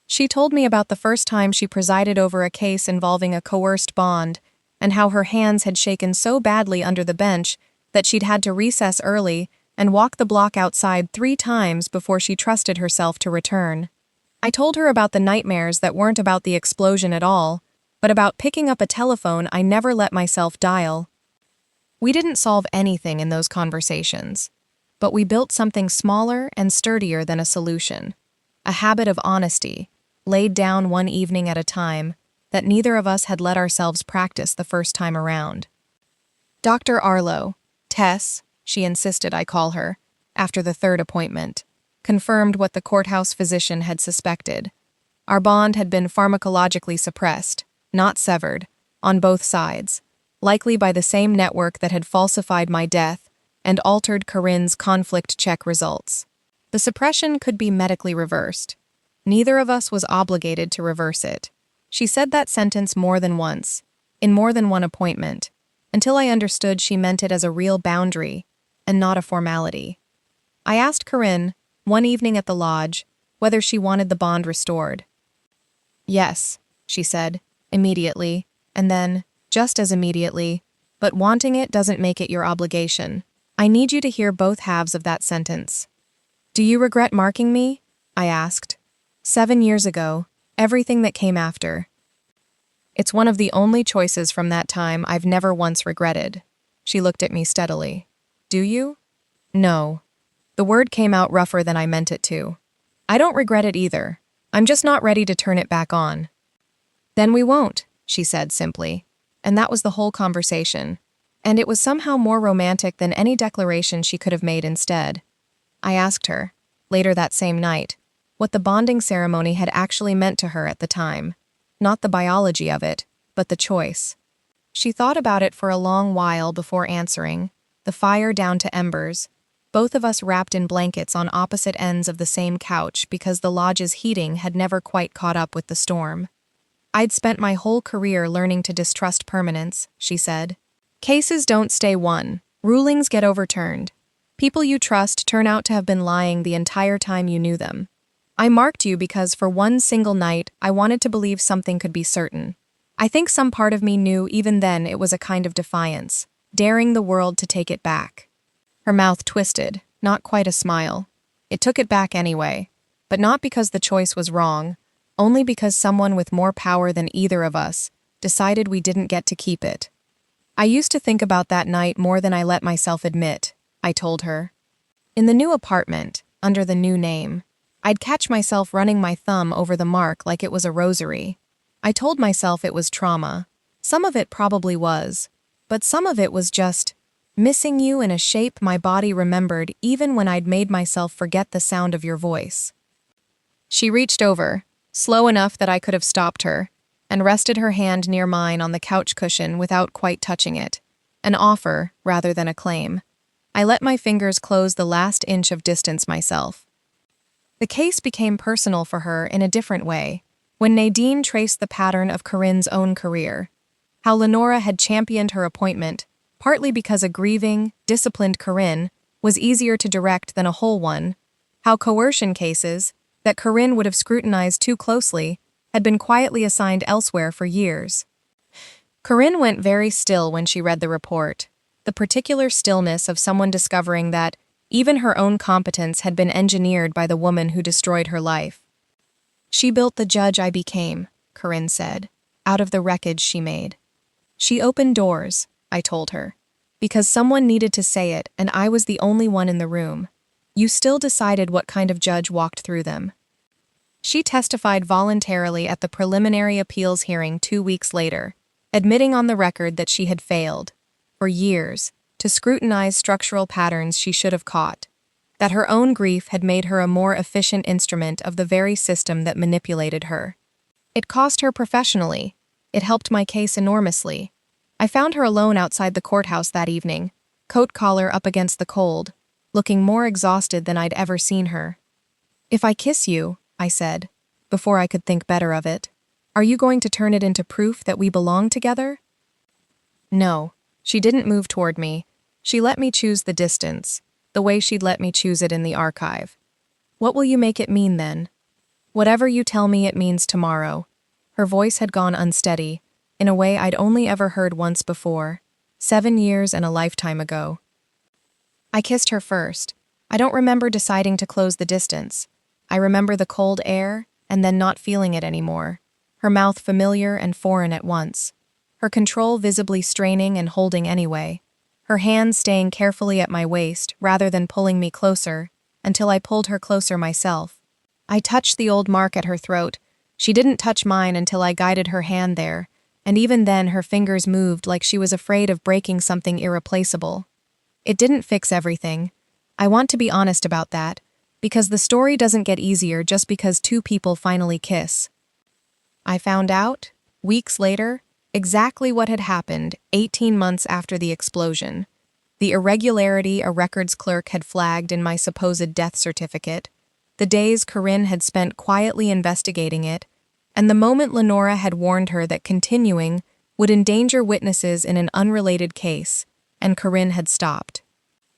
S1: She told me about the first time she presided over a case involving a coerced bond, and how her hands had shaken so badly under the bench that she'd had to recess early and walk the block outside 3 times before she trusted herself to return. I told her about the nightmares that weren't about the explosion at all, but about picking up a telephone I never let myself dial. We didn't solve anything in those conversations, but we built something smaller and sturdier than a solution, a habit of honesty, laid down one evening at a time, that neither of us had let ourselves practice the first time around. Dr. Arlo, Tess, she insisted I call her, after the 3rd appointment, confirmed what the courthouse physician had suspected. Our bond had been pharmacologically suppressed, not severed, on both sides, likely by the same network that had falsified my death and altered Corinne's conflict check results. The suppression could be medically reversed. Neither of us was obligated to reverse it. She said that sentence more than once, in more than one appointment, until I understood she meant it as a real boundary and not a formality. I asked Corinne, one evening at the lodge, whether she wanted the bond restored. "Yes," she said, immediately, and then, just as immediately, "but wanting it doesn't make it your obligation. I need you to hear both halves of that sentence." "Do you regret marking me?" I asked. 7 years ago, everything that came after. It's one of the only choices from that time I've never once regretted. She looked at me steadily. "Do you?" "No." The word came out rougher than I meant it to. "I don't regret it either. I'm just not ready to turn it back on." "Then we won't," she said simply. And that was the whole conversation. And it was somehow more romantic than any declaration she could have made instead. I asked her, later that same night, what the bonding ceremony had actually meant to her at the time. Not the biology of it, but the choice. She thought about it for a long while before answering, the fire down to embers, both of us wrapped in blankets on opposite ends of the same couch because the lodge's heating had never quite caught up with the storm. "I'd spent my whole career learning to distrust permanence," she said. "Cases don't stay won. Rulings get overturned. People you trust turn out to have been lying the entire time you knew them. I marked you because for one single night I wanted to believe something could be certain. I think some part of me knew even then it was a kind of defiance, daring the world to take it back." Her mouth twisted, not quite a smile. It took it back anyway, but not because the choice was wrong, only because someone with more power than either of us decided we didn't get to keep it. "I used to think about that night more than I let myself admit," I told her. In the new apartment, under the new name, I'd catch myself running my thumb over the mark like it was a rosary. I told myself it was trauma. Some of it probably was, but some of it was just missing you in a shape my body remembered even when I'd made myself forget the sound of your voice. She reached over, slow enough that I could have stopped her, and rested her hand near mine on the couch cushion without quite touching it, an offer rather than a claim. I let my fingers close the last inch of distance myself. The case became personal for her in a different way, when Nadine traced the pattern of Corinne's own career. How Lenora had championed her appointment, partly because a grieving, disciplined Corinne was easier to direct than a whole one. How coercion cases, that Corinne would have scrutinized too closely, had been quietly assigned elsewhere for years. Corinne went very still when she read the report, the particular stillness of someone discovering that even her own competence had been engineered by the woman who destroyed her life. She built the judge I became, Corinne said, out of the wreckage she made. She opened doors, I told her, because someone needed to say it and I was the only one in the room. You still decided what kind of judge walked through them. She testified voluntarily at the preliminary appeals hearing 2 weeks later, admitting on the record that she had failed, for years, to scrutinize structural patterns she should have caught, that her own grief had made her a more efficient instrument of the very system that manipulated her. It cost her professionally. It helped my case enormously. I found her alone outside the courthouse that evening, coat collar up against the cold, looking more exhausted than I'd ever seen her. "If I kiss you," I said, before I could think better of it, "are you going to turn it into proof that we belong together?" No, she didn't move toward me. She let me choose the distance, the way she'd let me choose it in the archive. "What will you make it mean then?" "Whatever you tell me it means tomorrow." Her voice had gone unsteady, in a way I'd only ever heard once before, 7 years and a lifetime ago. I kissed her first. I don't remember deciding to close the distance. I remember the cold air, and then not feeling it anymore. Her mouth familiar and foreign at once. Her control visibly straining and holding anyway. Her hands staying carefully at my waist rather than pulling me closer, until I pulled her closer myself. I touched the old mark at her throat. She didn't touch mine until I guided her hand there, and even then her fingers moved like she was afraid of breaking something irreplaceable. It didn't fix everything. I want to be honest about that, because the story doesn't get easier just because 2 people finally kiss. I found out, weeks later, exactly what had happened 18 months after the explosion. The irregularity a records clerk had flagged in my supposed death certificate, the days Corinne had spent quietly investigating it, and the moment Lenora had warned her that continuing would endanger witnesses in an unrelated case, and Corinne had stopped.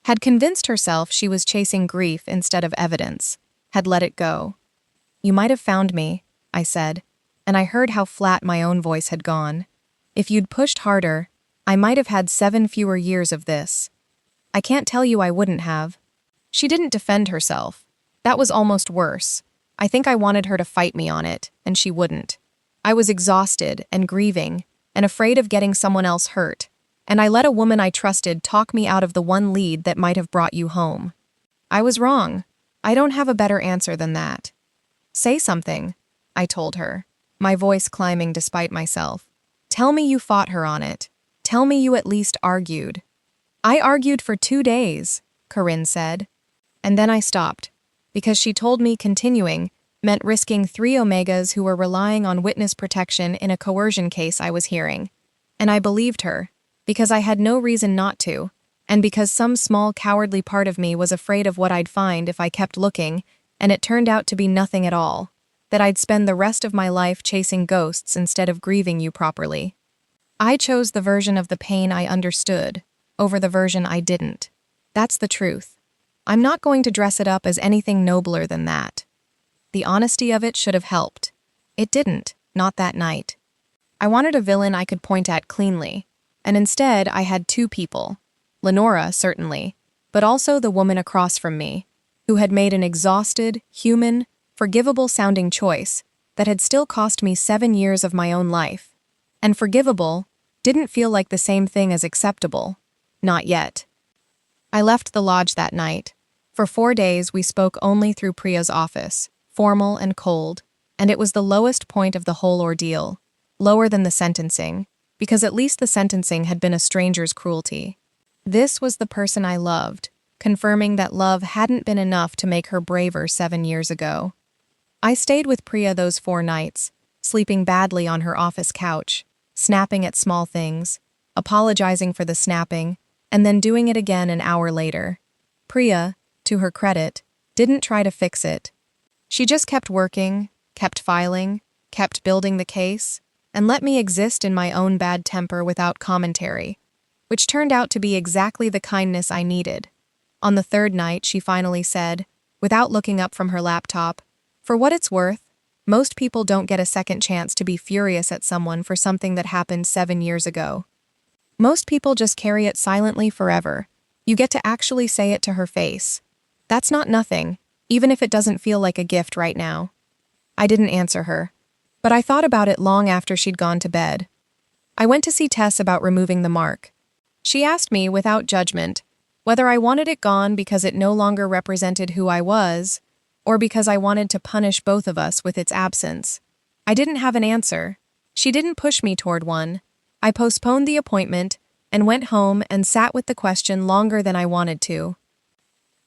S1: Had convinced herself she was chasing grief instead of evidence, had let it go. "You might have found me," I said, and I heard how flat my own voice had gone. "If you'd pushed harder, I might have had 7 fewer years of this." "I can't tell you I wouldn't have." She didn't defend herself. That was almost worse. I think I wanted her to fight me on it, and she wouldn't. I was exhausted and grieving, and afraid of getting someone else hurt, and I let a woman I trusted talk me out of the one lead that might have brought you home. I was wrong. I don't have a better answer than that. "Say something," I told her, my voice climbing despite myself. "Tell me you fought her on it. Tell me you at least argued." "I argued for 2 days," Corinne said. And then I stopped, because she told me continuing meant risking 3 Omegas who were relying on witness protection in a coercion case I was hearing. And I believed her, because I had no reason not to, and because some small cowardly part of me was afraid of what I'd find if I kept looking, and it turned out to be nothing at all, that I'd spend the rest of my life chasing ghosts instead of grieving you properly. I chose the version of the pain I understood over the version I didn't. That's the truth. I'm not going to dress it up as anything nobler than that. The honesty of it should have helped. It didn't, not that night. I wanted a villain I could point at cleanly, and instead I had 2 people. Lenora, certainly, but also the woman across from me, who had made an exhausted, human, forgivable-sounding choice that had still cost me 7 years of my own life. And forgivable didn't feel like the same thing as acceptable. Not yet. I left the lodge that night. For 4 days we spoke only through Priya's office, formal and cold, and it was the lowest point of the whole ordeal, lower than the sentencing, because at least the sentencing had been a stranger's cruelty. This was the person I loved, confirming that love hadn't been enough to make her braver 7 years ago. I stayed with Priya those 4 nights, sleeping badly on her office couch, snapping at small things, apologizing for the snapping, and then doing it again an hour later. Priya, to her credit, didn't try to fix it. She just kept working, kept filing, kept building the case, and let me exist in my own bad temper without commentary, which turned out to be exactly the kindness I needed. On the 3rd night, she finally said, without looking up from her laptop, "For what it's worth, most people don't get a second chance to be furious at someone for something that happened 7 years ago. Most people just carry it silently forever. You get to actually say it to her face. That's not nothing, even if it doesn't feel like a gift right now." I didn't answer her, but I thought about it long after she'd gone to bed. I went to see Tess about removing the mark. She asked me, without judgment, whether I wanted it gone because it no longer represented who I was, or because I wanted to punish both of us with its absence. I didn't have an answer. She didn't push me toward one. I postponed the appointment and went home and sat with the question longer than I wanted to.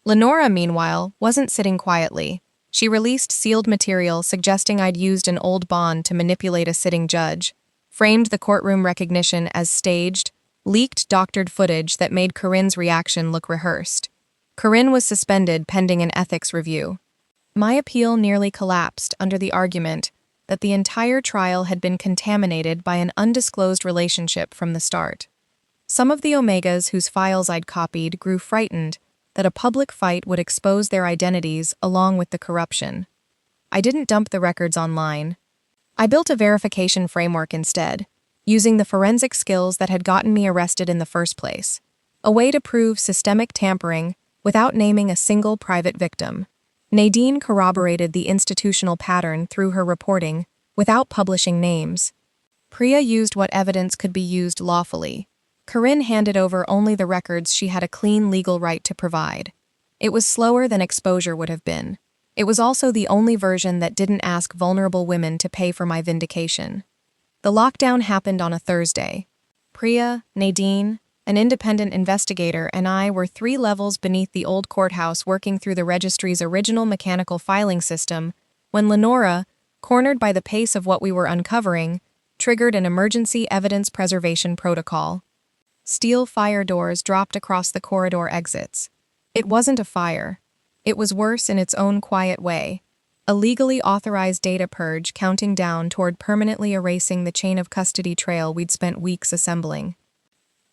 S1: Lenora, meanwhile, wasn't sitting quietly. She released sealed material suggesting I'd used an old bond to manipulate a sitting judge, framed the courtroom recognition as staged, leaked doctored footage that made Corinne's reaction look rehearsed. Corinne was suspended pending an ethics review. My appeal nearly collapsed under the argument that the entire trial had been contaminated by an undisclosed relationship from the start. Some of the Omegas whose files I'd copied grew frightened that a public fight would expose their identities along with the corruption. I didn't dump the records online. I built a verification framework instead, using the forensic skills that had gotten me arrested in the first place, a way to prove systemic tampering without naming a single private victim. Nadine corroborated the institutional pattern through her reporting without publishing names. Priya used what evidence could be used lawfully. Corinne handed over only the records she had a clean legal right to provide. It was slower than exposure would have been. It was also the only version that didn't ask vulnerable women to pay for my vindication. The lockdown happened on a Thursday. Priya, Nadine, an independent investigator, and I were 3 levels beneath the old courthouse working through the registry's original mechanical filing system when Lenora, cornered by the pace of what we were uncovering, triggered an emergency evidence preservation protocol. Steel fire doors dropped across the corridor exits. It wasn't a fire. It was worse in its own quiet way, a legally authorized data purge counting down toward permanently erasing the chain of custody trail we'd spent weeks assembling.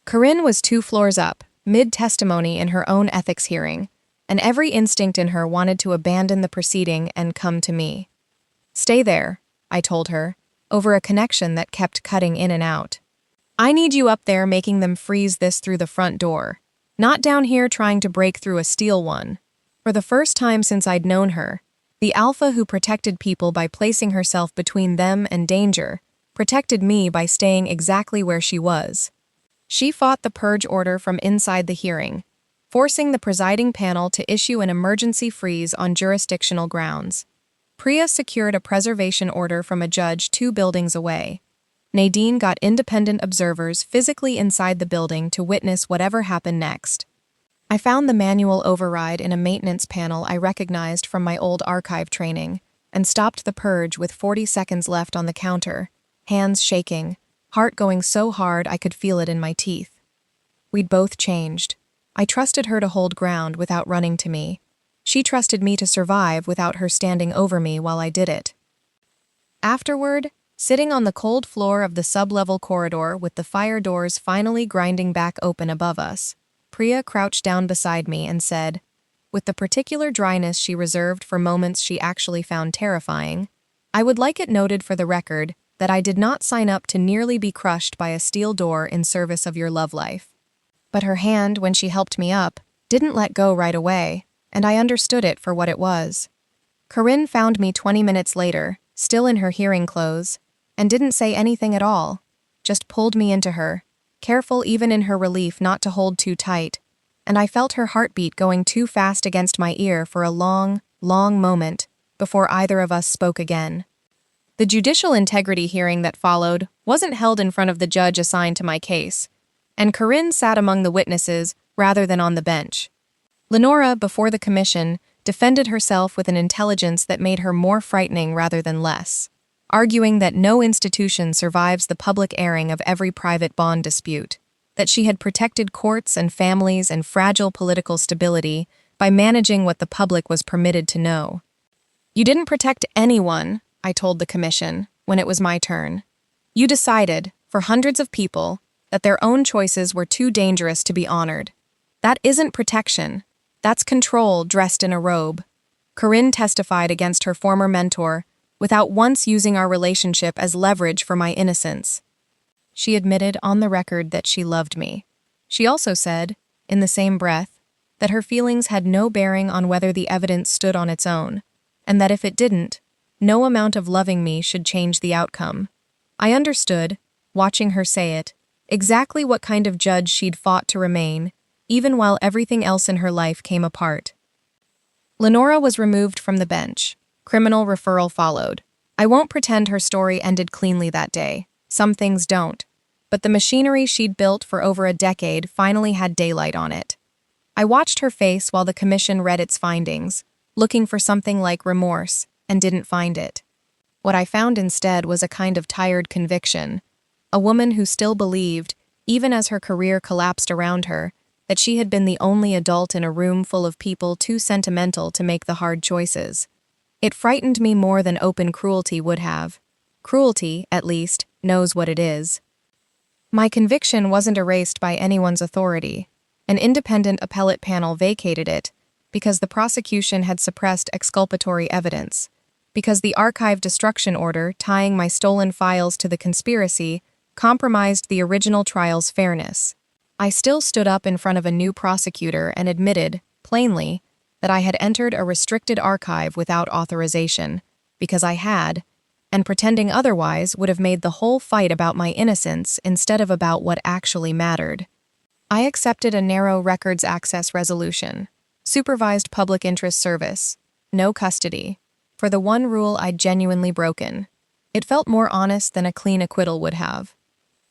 S1: Corinne was 2 floors up, mid-testimony in her own ethics hearing, and every instinct in her wanted to abandon the proceeding and come to me. "Stay there," I told her, over a connection that kept cutting in and out. "I need you up there making them freeze this through the front door, not down here trying to break through a steel one." For the first time since I'd known her, the alpha who protected people by placing herself between them and danger protected me by staying exactly where she was. She fought the purge order from inside the hearing, forcing the presiding panel to issue an emergency freeze on jurisdictional grounds. Priya secured a preservation order from a judge 2 buildings away. Nadine got independent observers physically inside the building to witness whatever happened next. I found the manual override in a maintenance panel I recognized from my old archive training and stopped the purge with 40 seconds left on the counter, hands shaking, heart going so hard I could feel it in my teeth. We'd both changed. I trusted her to hold ground without running to me. She trusted me to survive without her standing over me while I did it. Afterward, sitting on the cold floor of the sub-level corridor with the fire doors finally grinding back open above us, Priya crouched down beside me and said, with the particular dryness she reserved for moments she actually found terrifying, "I would like it noted for the record that I did not sign up to nearly be crushed by a steel door in service of your love life." But her hand, when she helped me up, didn't let go right away, and I understood it for what it was. Corinne found me 20 minutes later, still in her hearing clothes, and didn't say anything at all, just pulled me into her, careful even in her relief not to hold too tight, and I felt her heartbeat going too fast against my ear for a long, long moment before either of us spoke again. The judicial integrity hearing that followed wasn't held in front of the judge assigned to my case, and Corinne sat among the witnesses rather than on the bench. Lenora, before the commission, defended herself with an intelligence that made her more frightening rather than less, arguing that no institution survives the public airing of every private bond dispute, that she had protected courts and families and fragile political stability by managing what the public was permitted to know. "You didn't protect anyone," I told the commission, when it was my turn. "You decided, for hundreds of people, that their own choices were too dangerous to be honored. That isn't protection. That's control dressed in a robe." Corinne testified against her former mentor without once using our relationship as leverage for my innocence. She admitted on the record that she loved me. She also said, in the same breath, that her feelings had no bearing on whether the evidence stood on its own, and that if it didn't, No amount of loving me should change the outcome. I understood, watching her say it, exactly what kind of judge she'd fought to remain, even while everything else in her life came apart. Lenora was removed from the bench. Criminal referral followed. I won't pretend her story ended cleanly that day. Some things don't. But the machinery she'd built for over a decade finally had daylight on it. I watched her face while the commission read its findings, looking for something like remorse, and didn't find it. What I found instead was a kind of tired conviction. A woman who still believed, even as her career collapsed around her, that she had been the only adult in a room full of people too sentimental to make the hard choices. It frightened me more than open cruelty would have. Cruelty, at least, knows what it is. My conviction wasn't erased by anyone's authority. An independent appellate panel vacated it because the prosecution had suppressed exculpatory evidence, because the archive destruction order tying my stolen files to the conspiracy compromised the original trial's fairness. I still stood up in front of a new prosecutor and admitted, plainly, that I had entered a restricted archive without authorization, because I had, and pretending otherwise would have made the whole fight about my innocence instead of about what actually mattered. I accepted a narrow records access resolution, supervised public interest service, no custody, for the one rule I'd genuinely broken. It felt more honest than a clean acquittal would have.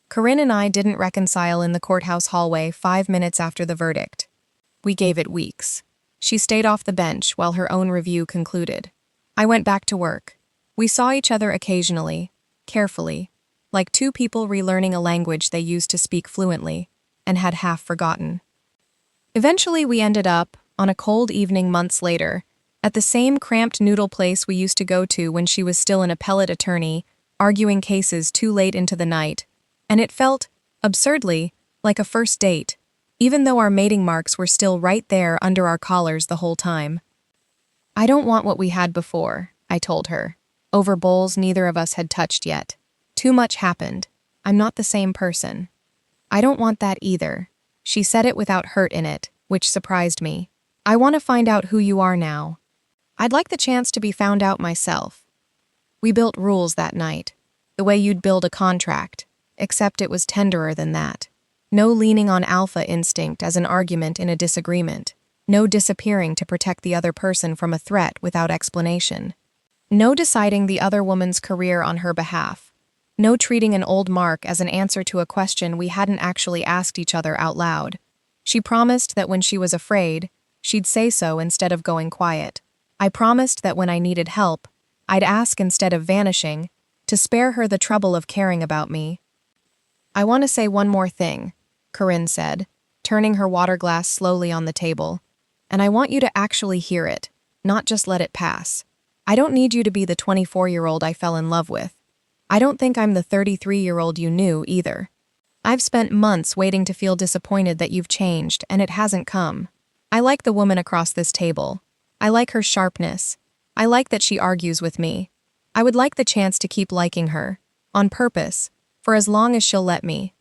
S1: Corinne and I didn't reconcile in the courthouse hallway 5 minutes after the verdict. We gave it weeks. She stayed off the bench while her own review concluded. I went back to work. We saw each other occasionally, carefully, like two people relearning a language they used to speak fluently and had half forgotten. Eventually we ended up, on a cold evening months later, at the same cramped noodle place we used to go to when she was still an appellate attorney, arguing cases too late into the night, and it felt, absurdly, like a first date, even though our mating marks were still right there under our collars the whole time. I don't want what we had before, I told her, over bowls neither of us had touched yet. Too much happened. I'm not the same person. I don't want that either. She said it without hurt in it, which surprised me. I want to find out who you are now. I'd like the chance to be found out myself. We built rules that night, the way you'd build a contract, except it was tenderer than that. No leaning on alpha instinct as an argument in a disagreement. No disappearing to protect the other person from a threat without explanation. No deciding the other woman's career on her behalf. No treating an old mark as an answer to a question we hadn't actually asked each other out loud. She promised that when she was afraid, she'd say so instead of going quiet. I promised that when I needed help, I'd ask instead of vanishing, to spare her the trouble of caring about me. I want to say one more thing, Corinne said, turning her water glass slowly on the table. And I want you to actually hear it, not just let it pass. I don't need you to be the 24-year-old I fell in love with. I don't think I'm the 33-year-old you knew, either. I've spent months waiting to feel disappointed that you've changed, and it hasn't come. I like the woman across this table. I like her sharpness. I like that she argues with me. I would like the chance to keep liking her, on purpose, for as long as she'll let me.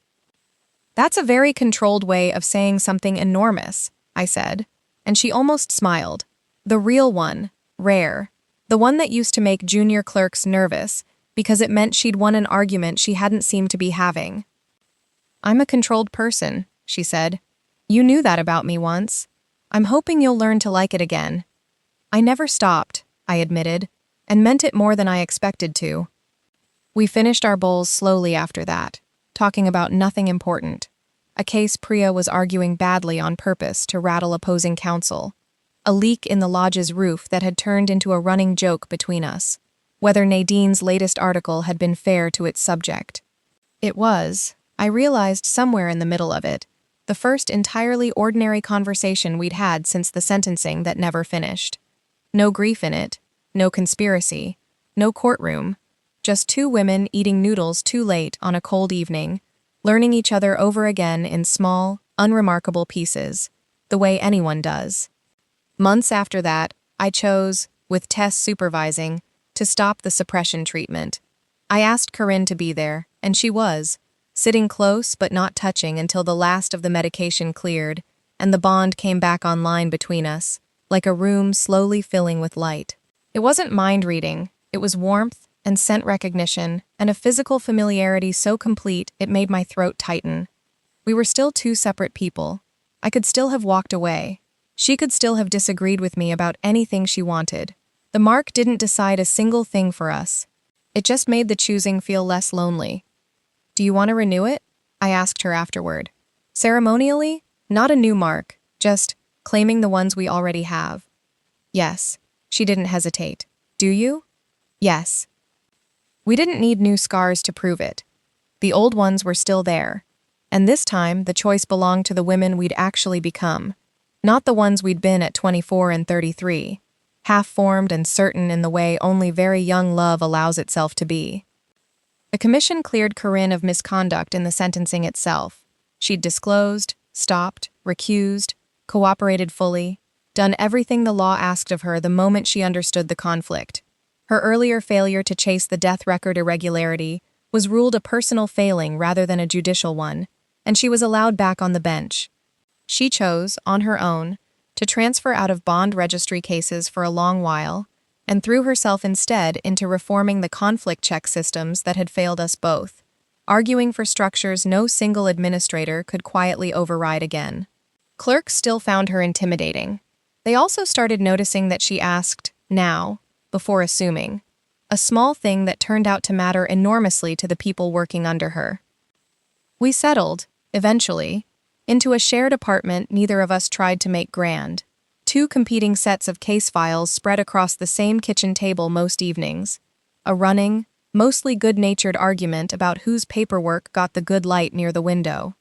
S1: That's a very controlled way of saying something enormous, I said, and she almost smiled. The real one, rare. The one that used to make junior clerks nervous because it meant she'd won an argument she hadn't seemed to be having. I'm a controlled person, she said. You knew that about me once. I'm hoping you'll learn to like it again. I never stopped, I admitted, and meant it more than I expected to. We finished our bowls slowly after that, talking about nothing important. A case Priya was arguing badly on purpose to rattle opposing counsel. A leak in the lodge's roof that had turned into a running joke between us. Whether Nadine's latest article had been fair to its subject. It was, I realized somewhere in the middle of it, the first entirely ordinary conversation we'd had since the sentencing that never finished. No grief in it, no conspiracy, no courtroom, just two women eating noodles too late on a cold evening, learning each other over again in small, unremarkable pieces, the way anyone does. Months after that, I chose, with Tess supervising, to stop the suppression treatment. I asked Corinne to be there, and she was, sitting close but not touching until the last of the medication cleared, and the bond came back online between us, like a room slowly filling with light. It wasn't mind reading, It was warmth and scent recognition and a physical familiarity so complete it made my throat tighten. We were still two separate people. I could still have walked away. She could still have disagreed with me about anything she wanted. The mark didn't decide a single thing for us. It just made the choosing feel less lonely. "Do you want to renew it?" I asked her afterward. Ceremonially, not a new mark, just claiming the ones we already have. "Yes." She didn't hesitate. "Do you?" "Yes." We didn't need new scars to prove it. The old ones were still there. And this time, the choice belonged to the women we'd actually become, not the ones we'd been at 24 and 33, half-formed and certain in the way only very young love allows itself to be. The commission cleared Corinne of misconduct in the sentencing itself. She'd disclosed, stopped, recused, cooperated fully, done everything the law asked of her the moment she understood the conflict. Her earlier failure to chase the death record irregularity was ruled a personal failing rather than a judicial one, and she was allowed back on the bench. She chose, on her own, to transfer out of bond registry cases for a long while, and threw herself instead into reforming the conflict check systems that had failed us both, arguing for structures no single administrator could quietly override again. Clerks still found her intimidating. They also started noticing that she asked, "now," before assuming, a small thing that turned out to matter enormously to the people working under her. We settled, eventually, into a shared apartment neither of us tried to make grand. Two competing sets of case files spread across the same kitchen table most evenings. A running, mostly good-natured argument about whose paperwork got the good light near the window.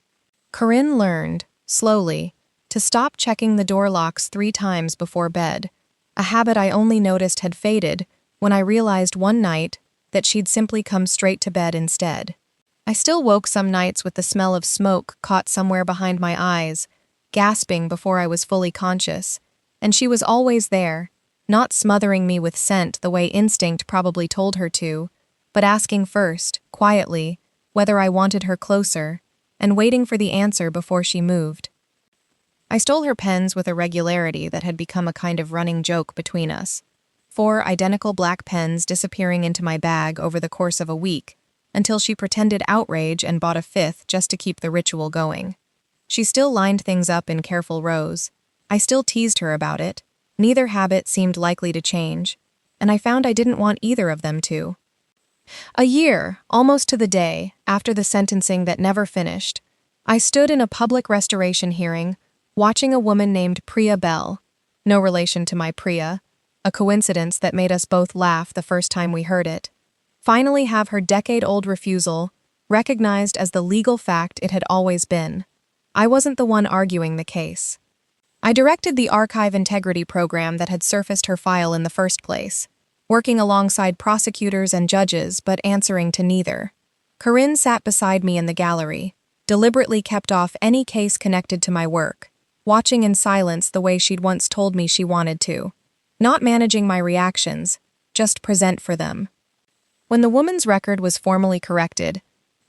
S1: Corinne learned, slowly, to stop checking the door locks 3 times before bed, a habit I only noticed had faded when I realized one night that she'd simply come straight to bed instead. I still woke some nights with the smell of smoke caught somewhere behind my eyes, gasping before I was fully conscious, and she was always there, not smothering me with scent the way instinct probably told her to, but asking first, quietly, whether I wanted her closer, and waiting for the answer before she moved. I stole her pens with a regularity that had become a kind of running joke between us. 4 identical black pens disappearing into my bag over the course of a week, until she pretended outrage and bought a 5th just to keep the ritual going. She still lined things up in careful rows. I still teased her about it. Neither habit seemed likely to change, and I found I didn't want either of them to. A year, almost to the day, after the sentencing that never finished, I stood in a public restoration hearing, watching a woman named Priya Bell, no relation to my Priya, a coincidence that made us both laugh the first time we heard it, finally have her decade-old refusal recognized as the legal fact it had always been. I wasn't the one arguing the case. I directed the archive integrity program that had surfaced her file in the first place, working alongside prosecutors and judges but answering to neither. Corinne sat beside me in the gallery, deliberately kept off any case connected to my work, watching in silence the way she'd once told me she wanted to, not managing my reactions, just present for them. When the woman's record was formally corrected,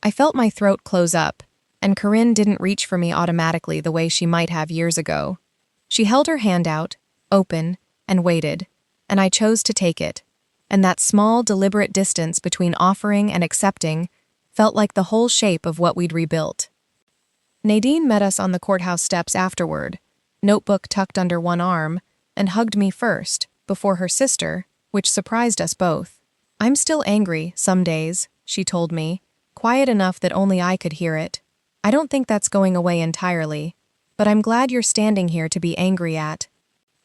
S1: I felt my throat close up, and Corinne didn't reach for me automatically the way she might have years ago. She held her hand out, open, and waited, and I chose to take it, and that small, deliberate distance between offering and accepting felt like the whole shape of what we'd rebuilt. Nadine met us on the courthouse steps afterward, notebook tucked under one arm, and hugged me first, before her sister, which surprised us both. "I'm still angry, some days," she told me, quiet enough that only I could hear it. "I don't think that's going away entirely, but I'm glad you're standing here to be angry at.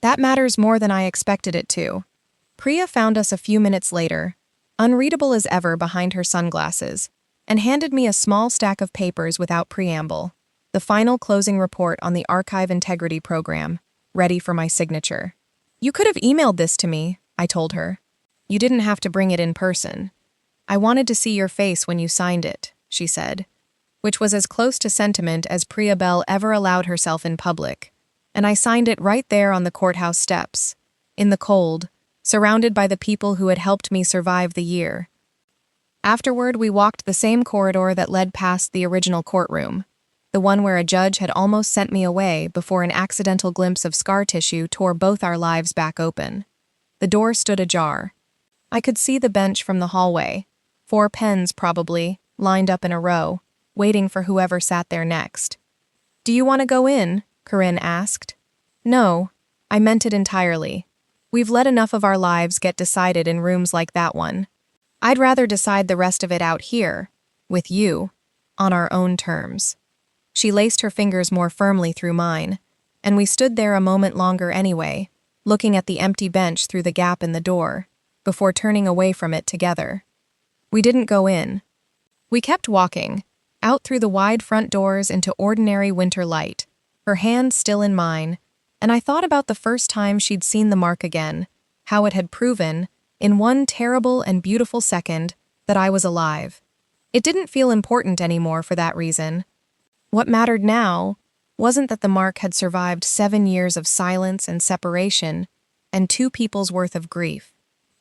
S1: That matters more than I expected it to." Priya found us a few minutes later, unreadable as ever behind her sunglasses, and handed me a small stack of papers without preamble, the final closing report on the archive integrity program, ready for my signature. "You could have emailed this to me," I told her. "You didn't have to bring it in person. I wanted to see your face when you signed it," she said, which was as close to sentiment as Priya Bell ever allowed herself in public, and I signed it right there on the courthouse steps, in the cold, surrounded by the people who had helped me survive the year. Afterward, we walked the same corridor that led past the original courtroom, the one where a judge had almost sent me away before an accidental glimpse of scar tissue tore both our lives back open. The door stood ajar. I could see the bench from the hallway. 4 pens, probably, lined up in a row, waiting for whoever sat there next. "Do you want to go in?" Corinne asked. "No, I meant it entirely. We've let enough of our lives get decided in rooms like that one. I'd rather decide the rest of it out here, with you, on our own terms." She laced her fingers more firmly through mine, and we stood there a moment longer anyway, looking at the empty bench through the gap in the door, before turning away from it together. We didn't go in. We kept walking, out through the wide front doors into ordinary winter light, her hand still in mine, and I thought about the first time she'd seen the mark again, how it had proven, in one terrible and beautiful second, that I was alive. It didn't feel important anymore for that reason. What mattered now wasn't that the mark had survived 7 years of silence and separation and 2 people's worth of grief.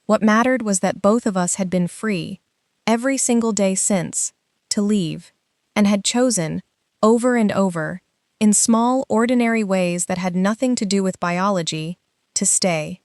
S1: What mattered was that both of us had been free, every single day since, to leave, and had chosen, over and over, in small, ordinary ways that had nothing to do with biology, to stay.